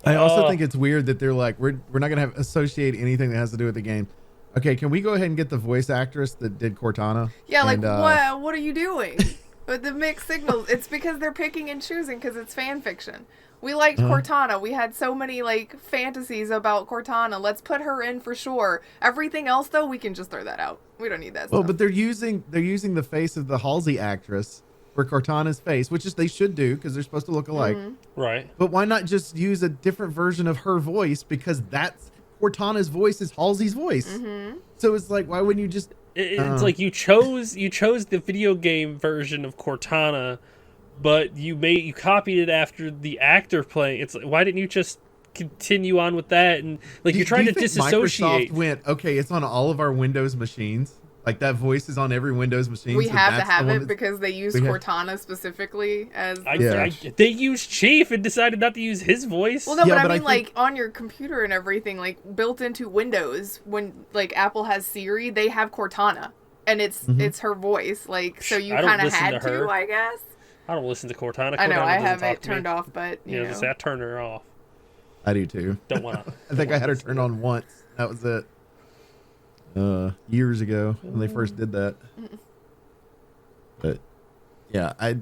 I also think it's weird that they're like, we're not gonna associate anything that has to do with the game. Okay, can we go ahead and get the voice actress that did Cortana? Yeah, like what are you doing? With the mixed signals, it's because they're picking and choosing because it's fan fiction. We liked Cortana. We had so many like fantasies about Cortana. Let's put her in for sure. Everything else though, we can just throw that out. We don't need that. Well, stuff. but they're using the face of the Halsey actress for Cortana's face, which is they should do because they're supposed to look alike. Mm-hmm. Right. But why not just use a different version of her voice because that's Cortana's voice is Halsey's voice. Mm-hmm. So it's like, why wouldn't you just? It's like you chose the video game version of Cortana, but you copied it after the actor playing. It's like, why didn't you just continue on with that? And like you're trying to disassociate. Microsoft went, okay, it's on all of our Windows machines. Like that voice is on every Windows machine. We so have to have it because they use Cortana specifically as. They used Chief and decided not to use his voice. Well, no, but I mean, like on your computer and everything, like built into Windows, when like Apple has Siri, they have Cortana, and it's her voice. Like, so you kind of had to, I guess. I don't listen to Cortana. I know I have it turned off, but you know, I turned her off. I do too. Don't want to. I think I had her turned on once. That was it. Years ago when they first did that. But yeah, I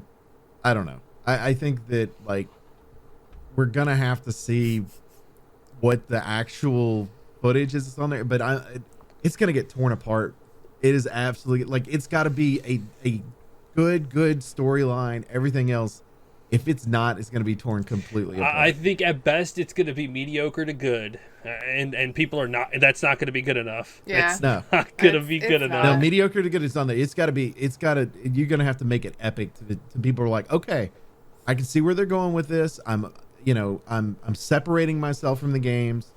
don't know. I think that like we're gonna have to see what the actual footage is on there, but it's gonna get torn apart. It is absolutely like it's got to be a good storyline, everything else. If it's not, it's going to be torn completely apart. I think at best it's going to be mediocre to good, and people are not. That's not going to be good enough. Yeah. It's No. not going to be It's good not. enough. No, mediocre to good is on there. It's got to. You're going to have to make it epic to people who are like, okay, I can see where they're going with this. I'm separating myself from the games,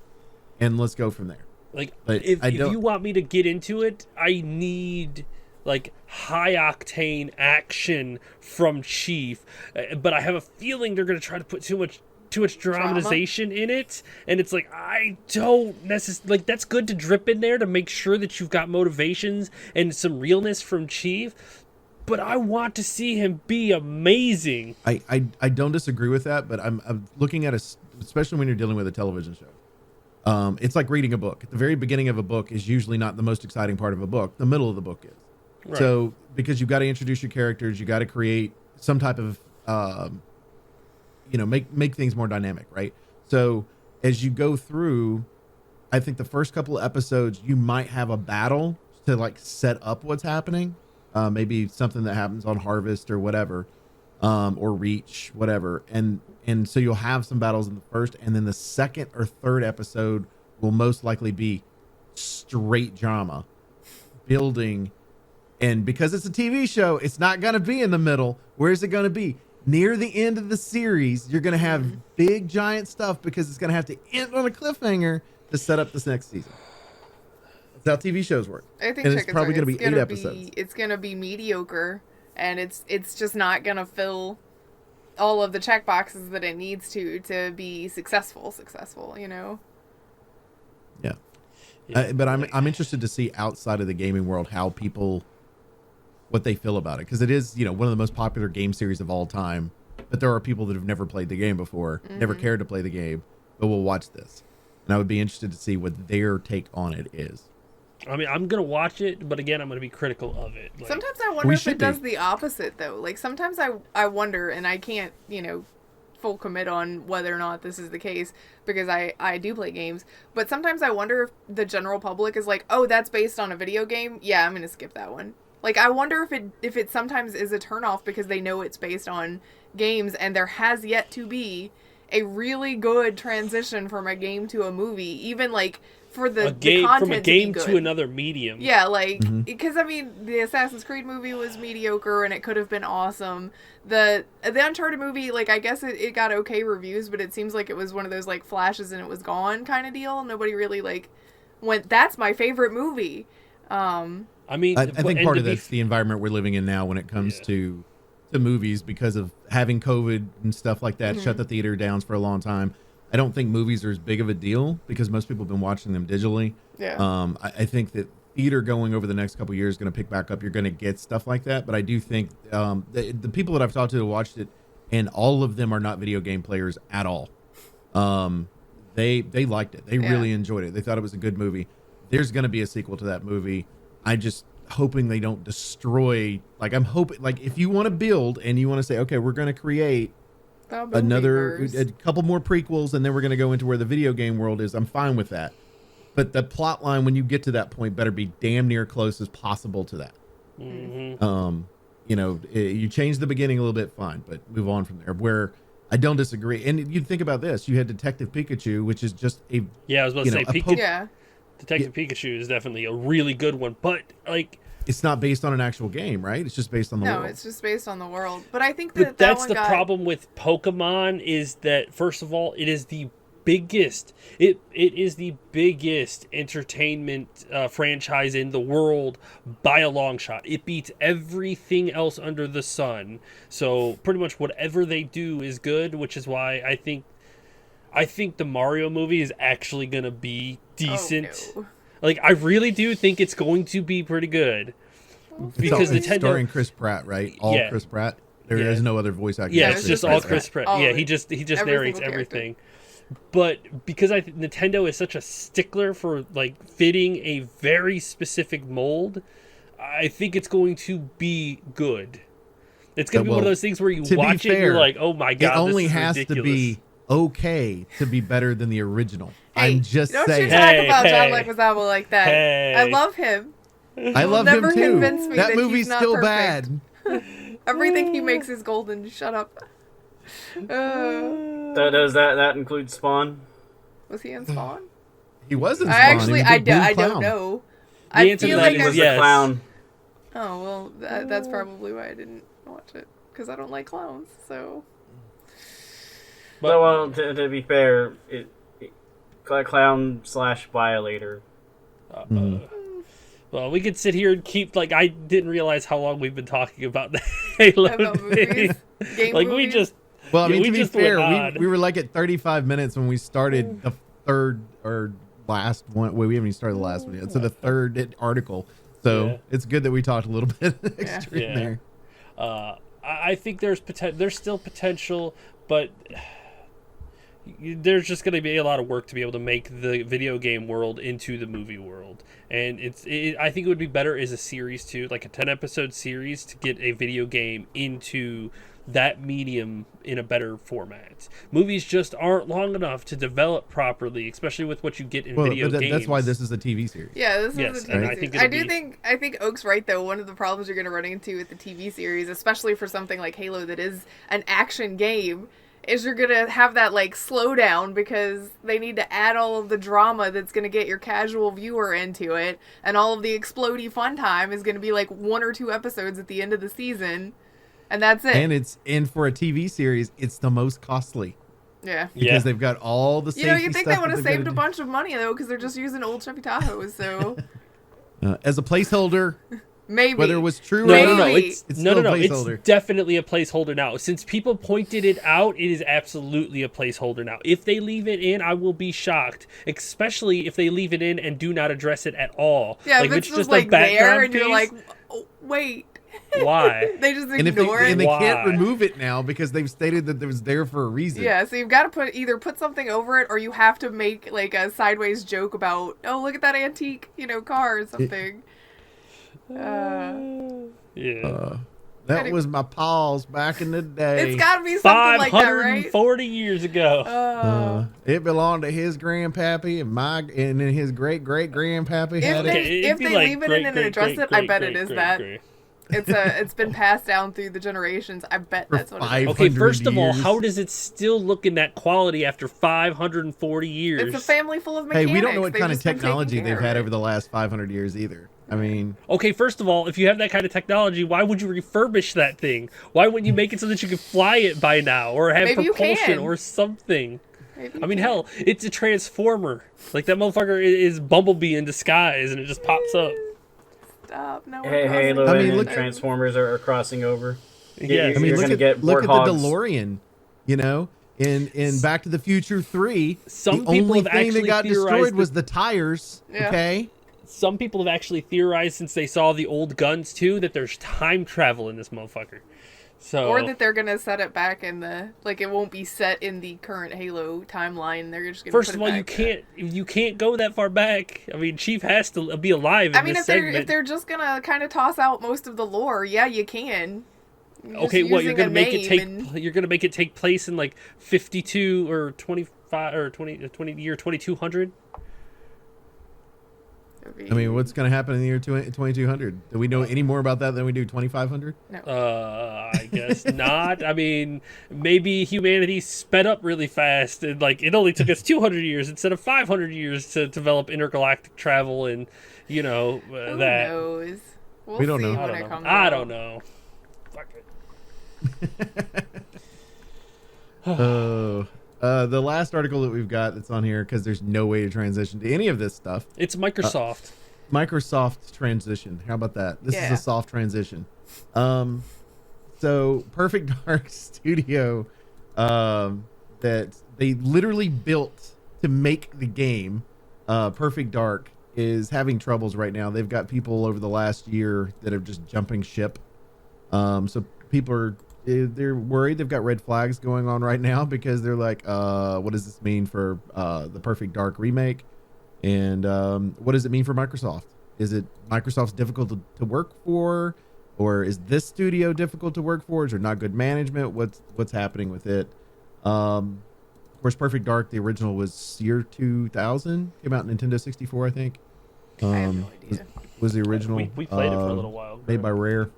and let's go from there. Like, But if I don't- you want me to get into it, I need like high octane action from Chief, but I have a feeling they're going to try to put too much dramatization in it, and it's like I don't necessarily like. That's good to drip in there to make sure that you've got motivations and some realness from Chief, but I want to see him be amazing. I don't disagree with that, but I'm looking at especially when you're dealing with a television show. It's like reading a book. At the very beginning of a book is usually not the most exciting part of a book. The middle of the book is. Right. So because you've got to introduce your characters, you got to create some type of, make things more dynamic, right? So as you go through, I think the first couple of episodes, you might have a battle to like set up what's happening. Maybe something that happens on Harvest or whatever, or Reach, whatever. And so you'll have some battles in the first, and then the second or third episode will most likely be straight drama building. And because it's a TV show, it's not going to be in the middle. Where is it going to be? Near the end of the series, you're going to have big, giant stuff because it's going to have to end on a cliffhanger to set up this next season. That's how TV shows work. I think And it's probably going to be 8 gonna episodes. It's gonna be mediocre, and it's just not gonna fill all of the check boxes that it needs to be successful. You know. Yeah. Yeah, But I'm interested to see outside of the gaming world how people, what they feel about it, because it is one of the most popular game series of all time. But there are people that have never played the game before, never cared to play the game, but will watch this, and I would be interested to see what their take on it is. I mean, I'm gonna watch it, but again, I'm gonna be critical of it. Like, Sometimes I wonder We if should it does be. the opposite though. Like sometimes I wonder, and I can't full commit on whether or not this is the case because I do play games. But sometimes I wonder if the general public is like, oh, that's based on a video game. Yeah, I'm gonna skip that one. Like I wonder if it sometimes is a turnoff because they know it's based on games, and there has yet to be a really good transition from a game to a movie, even like for the game content from a game to be to good. another medium. Yeah, like, because, I mean, the Assassin's Creed movie was mediocre, and it could have been awesome. The Uncharted movie, like, I guess it got okay reviews, but it seems like it was one of those, like, flashes and it was gone kind of deal. Nobody really, like, went, that's my favorite movie. I mean, I think and part to of be that's the environment we're living in now when it comes to movies, because of having COVID and stuff like that, shut the theater down for a long time. I don't think movies are as big of a deal because most people have been watching them digitally. Yeah. I think that theater going over the next couple of years is going to pick back up. You're going to get stuff like that. But I do think the people that I've talked to who watched it, and all of them are not video game players at all. They liked it. They really enjoyed it. They thought it was a good movie. There's going to be a sequel to that movie. I just hoping they don't destroy. Like I'm hoping, like if you want to build and you want to say, okay, we're going to create a couple more prequels, and then we're going to go into where the video game world is. I'm fine with that. But the plot line, when you get to that point, better be damn near close as possible to that. You change the beginning a little bit, fine, but move on from there. Where I don't disagree. And you think about this, you had Detective Pikachu, which is just a I was about to say Detective Yeah. Pikachu is definitely a really good one, but like it's not based on an actual game, right? It's just based on the world. No, it's just based on the world. But I think But that's the got... problem with Pokemon is that, first of all, it is the biggest entertainment franchise in the world by a long shot. It beats everything else under the sun. So pretty much whatever they do is good, which is why I think the Mario movie is actually going to be decent. Oh, no. Like, I really do think it's going to be pretty good. Because it's Nintendo... starring Chris Pratt, right? All Chris Pratt. There is no other voice actor. Yeah, Yeah, it's just all Chris Pratt. All Yeah, of he it. just Every narrates single everything. But because Nintendo is such a stickler for like fitting a very specific mold, I think it's going to be good. It's going to be one of those things where you watch it and you're like, "Oh my god, it only this is has ridiculous." to be okay to be better than the original. I'm just don't saying. you talk Hey, about John hey. Leguizamo like that. Hey. I love him. I love him never too. convince me That that movie's he's not still perfect. bad. Everything he makes is golden. Shut up. Does that include Spawn? Was he in Spawn? He wasn't. I don't know. I answer feel to that like is Was yes. the clown? Oh well, that's probably why I didn't watch it, because I don't like clowns. So. But, Well, to be fair, clown / violator. well, we could sit here and keep I didn't realize how long we've been talking about the Halo About thing. movies, game We movies. just Well, I mean, we to be just went fair, on. we were like at 35 minutes when we started the third or last one. Well, we haven't even started the last one yet. So the third article. So Yeah. it's good that we talked a little bit extra in Yeah. there. I think there's there's still potential, but there's just going to be a lot of work to be able to make the video game world into the movie world. And I think it would be better as a series too, like a 10-episode series, to get a video game into that medium in a better format. Movies just aren't long enough to develop properly, especially with what you get in video games. That's why this is a TV series. Yeah, this Yes, is a and TV I series. think I think Oak's right though. One of the problems you're going to run into with the TV series, especially for something like Halo that is an action game, is you're going to have that slowdown because they need to add all of the drama that's going to get your casual viewer into it, and all of the explodey fun time is going to be 1 or 2 episodes at the end of the season, and that's it. And for a TV series, it's the most costly Yeah. because they've got all the safety You think stuff they would that have they've saved a gotta bunch of money though, because they're just using old Chevy Tahoes, so do. As a placeholder, maybe. whether it was true No, or no, no. not, Maybe. It's still a It's placeholder. definitely a placeholder now. Since people pointed it out, it is absolutely a placeholder now. If they leave it in, I will be shocked. Especially if they leave it in and do not address it at all. Yeah, if if it's just a there background and you're piece, like, oh, wait. why? They just And if ignore it. they can't Why? remove it now because they've stated that it was there for a reason. Yeah, so you've got to either put something over it, or you have to make a sideways joke about, oh, look at that antique, car or something. Yeah. That was my paws back in the day. It's got to be something like that, right? 540 years ago. It belonged to his grandpappy and then his great grandpappy had If it. they- It'd be leave it in and address it, I bet it is great, that. great. It's been passed down through the generations. I bet For that's what it is. 500 Okay, first of all, years. how does it still look in that quality after 540 years? It's a family full of Hey, mechanics. we don't know what They've kind of just been taking technology care they've of had it. over the last 500 years either. I mean, Okay, first of all, if you have that kind of technology, why would you refurbish that thing? Why wouldn't you make it so that you could fly it by now, or have Maybe you propulsion can. or something? Maybe I mean, you hell, it's a transformer. That motherfucker is Bumblebee in disguise, and it just pops up. Stop. No, Hey, we're Halo crossing and look- Transformers are crossing over. Yes. I mean, You're look gonna at get look at the warthogs. DeLorean. In Back to the Future 3, Some the people only have thing that actually got theorized destroyed that- was the tires. Yeah. Okay. Some people have actually theorized, since they saw the old guns too, that there's time travel in this motherfucker. So, Or that they're gonna set it back in the it won't be set in the current Halo timeline. They're just gonna first put of it all, you back. can't go that far back. I mean, Chief has to be alive in I mean, this if they're segment. if they're just gonna kind of toss out most of the lore, yeah, you can. Just Okay, what you're using gonna a make it take? name and- You're gonna make it take place in 52 or 25 or 20 year 2200. I mean, what's going to happen in the year 2200? Do we know any more about that than we do 2500? I guess not. I mean, maybe humanity sped up really fast, and it only took us 200 years instead of 500 years to develop intergalactic travel, and Who that. knows? We'll We don't see know. when I it don't know. comes I out. don't know. Fuck it. The last article that we've got that's on here, because there's no way to transition to any of this stuff. It's Microsoft. Microsoft transition. How about that? This is Yeah. a soft transition. So Perfect Dark Studio, that they literally built to make the game, Perfect Dark, is having troubles right now. They've got people over the last year that are just jumping ship. So people are they're worried. They've got red flags going on right now because they're like, what does this mean for the Perfect Dark remake? And what does it mean for Microsoft? Is it Microsoft's difficult to work for, or is this studio difficult to work for? Is there not good management? What's happening with it? Of course, Perfect Dark, the original, was year 2000. Came out in Nintendo 64, I think. I have no idea. Was the original? We played it for a little while. Made by Rare.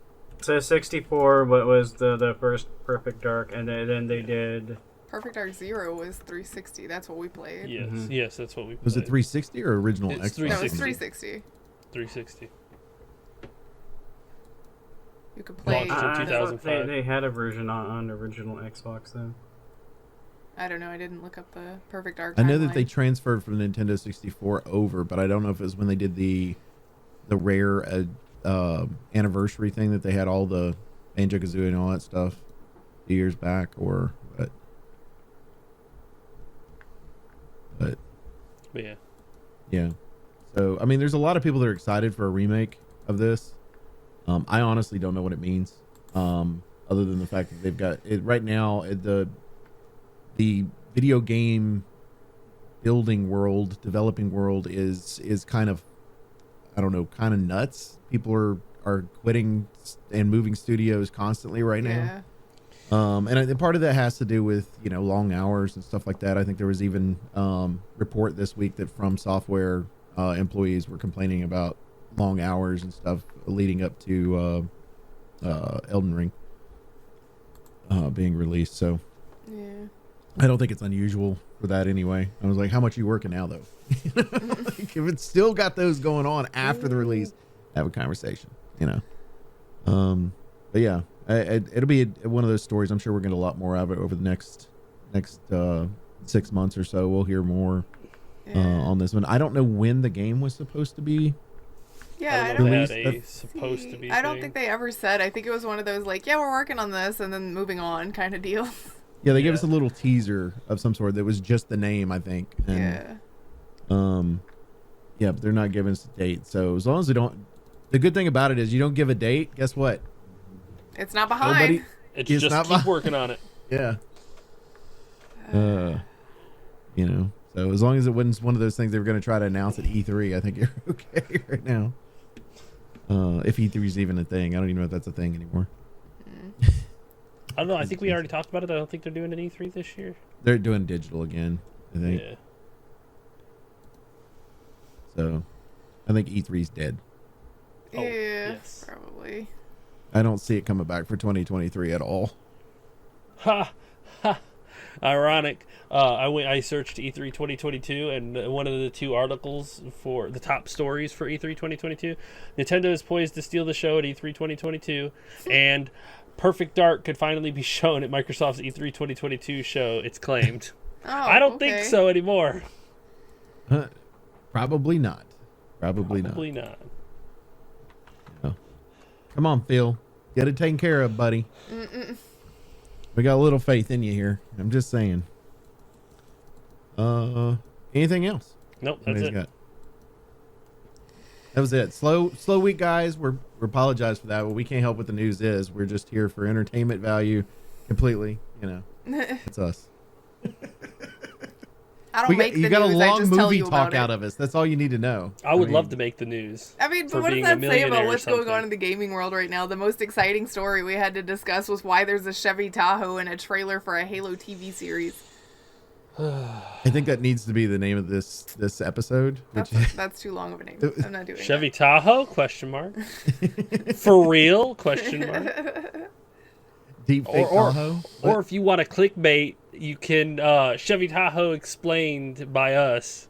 So 64 what was the first Perfect Dark, and then they did... Perfect Dark Zero was 360. That's what we played. Yes, Mhm. yes, that's what we played. Was it 360 or original It's Xbox? No, it's 360. 360. 360. You could play. Launched in I thought 2005. they had a version on original Xbox, though. I don't know. I didn't look up the Perfect Dark. I know that they timeline. transferred from Nintendo 64 over, but I don't know if it was when they did the rare anniversary thing that they had all the Banjo-Kazooie and all that stuff a few years back, or what. But But yeah, so I mean, there's a lot of people that are excited for a remake of this. I honestly don't know what it means, other than the fact that they've got it right now. The video game developing world is kind of, I don't know, kind of nuts. People are quitting and moving studios constantly right now. Yeah. And part of that has to do with, long hours and stuff like that. I think there was even report this week that From Software employees were complaining about long hours and stuff leading up to Elden Ring being released. So Yeah. I don't think it's unusual for that anyway. I was like, how much are you working now, though? Like, if it's still got those going on after the release, have a conversation, But yeah, it'll be one of those stories. I'm sure we're getting a lot more of it over the next 6 months or so. We'll hear more on this one. I don't know when the game was supposed to be. Yeah, I I don't don't know if Released they had a at- supposed to be. I don't thing. think they ever said. I think it was one of those like, yeah, we're working on this, and then moving on kind of deal. Yeah, they gave Yeah. us a little teaser of some sort that was just the name, I think. And, Yeah. yeah, but they're not giving us a date. So as long as they don't, the good thing about it is you don't give a date. Guess what? It's not behind. Nobody. It's It's just not keep my- working on it. Yeah. So as long as it wasn't one of those things they were going to try to announce at E3, I think you're okay right now. If E3 is even a thing, I don't even know if that's a thing anymore. I don't know. I think we already talked about it. I don't think they're doing an E3 this year. They're doing digital again, I think. Yeah. So I think E3's dead. Yeah, Oh, yes. probably. I don't see it coming back for 2023 at all. Ha! Ha! Ironic. I searched E3 2022, and one of the two articles for the top stories for E3 2022, Nintendo is poised to steal the show at E3 2022, and Perfect Dark could finally be shown at Microsoft's E3 2022 show, it's claimed. Oh, I don't think okay. so anymore. Probably not. Probably Probably not. not. Come on, Phil. Get it taken care of, buddy. We got a little faith in you here. I'm just saying. Anything else? Nope, that's Anybody's it. got? That was it. Slow week, guys. We apologize for that. What we can't help what the news is. We're just here for entertainment value, completely. It's us. I don't make You the got a news. I long just tell movie you talk about out it. of us. That's all you need to know. I would mean, love to make the news. I mean, for but what does being a that say millionaire about or what's going on something. in the gaming world right now? The most exciting story we had to discuss was why there's a Chevy Tahoe in a trailer for a Halo TV series. I think that needs to be the name of this episode. Which, That's too long of a name. I'm not doing Chevy Tahoe? Question mark. For real? Question mark. Deep Fake Tahoe. Or if you want to clickbait, you can Chevy Tahoe explained by us.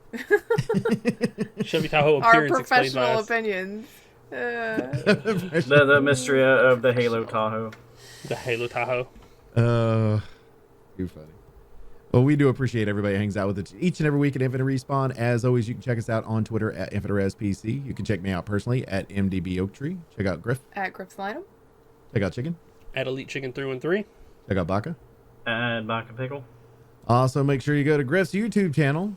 Chevy Tahoe Our appearance explained by professional us. opinions. The mystery of the Halo Tahoe. The Halo Tahoe. Too funny. Well, we do appreciate everybody who hangs out with us each and every week at Infinite Respawn. As always, you can check us out on Twitter at InfiniteResPC. You can check me out personally at MDB Oaktree. Check out Grif. At Grif Lineham. Check out Chicken. At Elite Chicken through and three. Check out Baka. And Baka Pickle. Also, make sure you go to Grif's YouTube channel.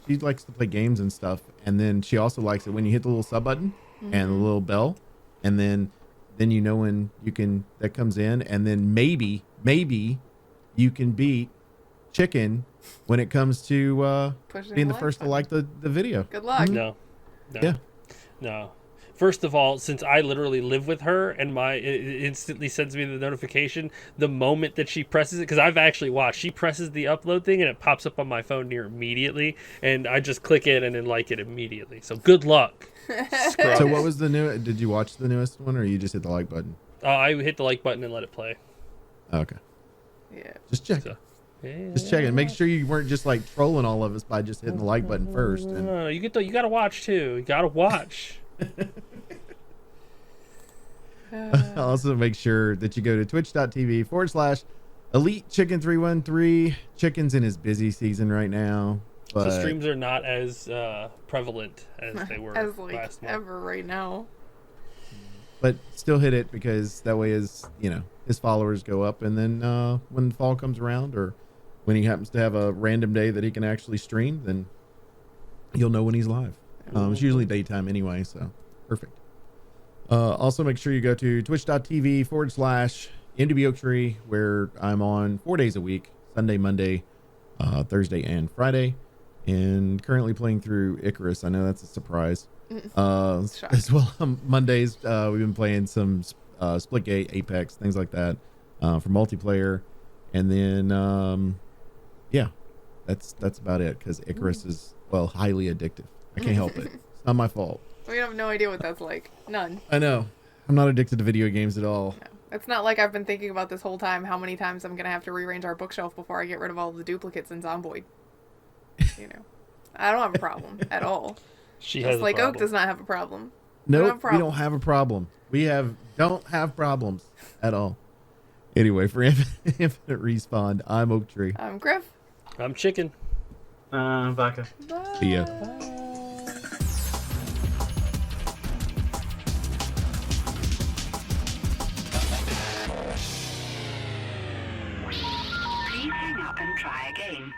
She likes to play games and stuff. And then she also likes it when you hit the little sub button and the little bell. And then when you can, that comes in. And then maybe you can beat Chicken when it comes to Pushing being the the like first to button. like the video. Good luck. No. Yeah. No. First of all, since I literally live with her and it instantly sends me the notification the moment that she presses it, because I've actually watched. She presses the upload thing and it pops up on my phone near immediately, and I just click it and then like it immediately. So good luck. Scrub. So what was the new? Did you watch the newest one, or you just hit the like button? I hit the like button and let it play. Okay. Yeah. Just check. So, yeah. Just checking. Make sure you weren't just like trolling all of us by just hitting the like button first. And No, you gotta watch too. You gotta watch. also make sure that you go to twitch.tv/Elite Chicken 313. Chicken's in his busy season right now. But The streams are not as prevalent as they were As like last month. ever right now. but still hit it because that way his followers go up, and then when fall comes around or when he happens to have a random day that he can actually stream, then you'll know when he's live. It's usually daytime anyway, so perfect. Also make sure you go to twitch.tv/MDBOaktree, where I'm on 4 days a week, Sunday, Monday, Thursday, and Friday, and currently playing through Icarus. I know that's a surprise. As well, Mondays we've been playing some Splitgate, Apex, things like that for multiplayer, and then yeah, that's about it, because Icarus is highly addictive. I can't help it. It's not my fault. We have no idea what that's like. None. I know. I'm not addicted to video games at all. No. It's not like I've been thinking about this whole time how many times I'm going to have to rearrange our bookshelf before I get rid of all the duplicates in Zomboid. I don't have a problem at all. She Just has like a problem. Oak does not have a problem. Nope, we don't have a problem. We don't have problems at all. Anyway, for Infinite Respawn, I'm Oak Tree. I'm Grif. I'm Chicken. Baka. Bye. See ya. Please hang up and try again.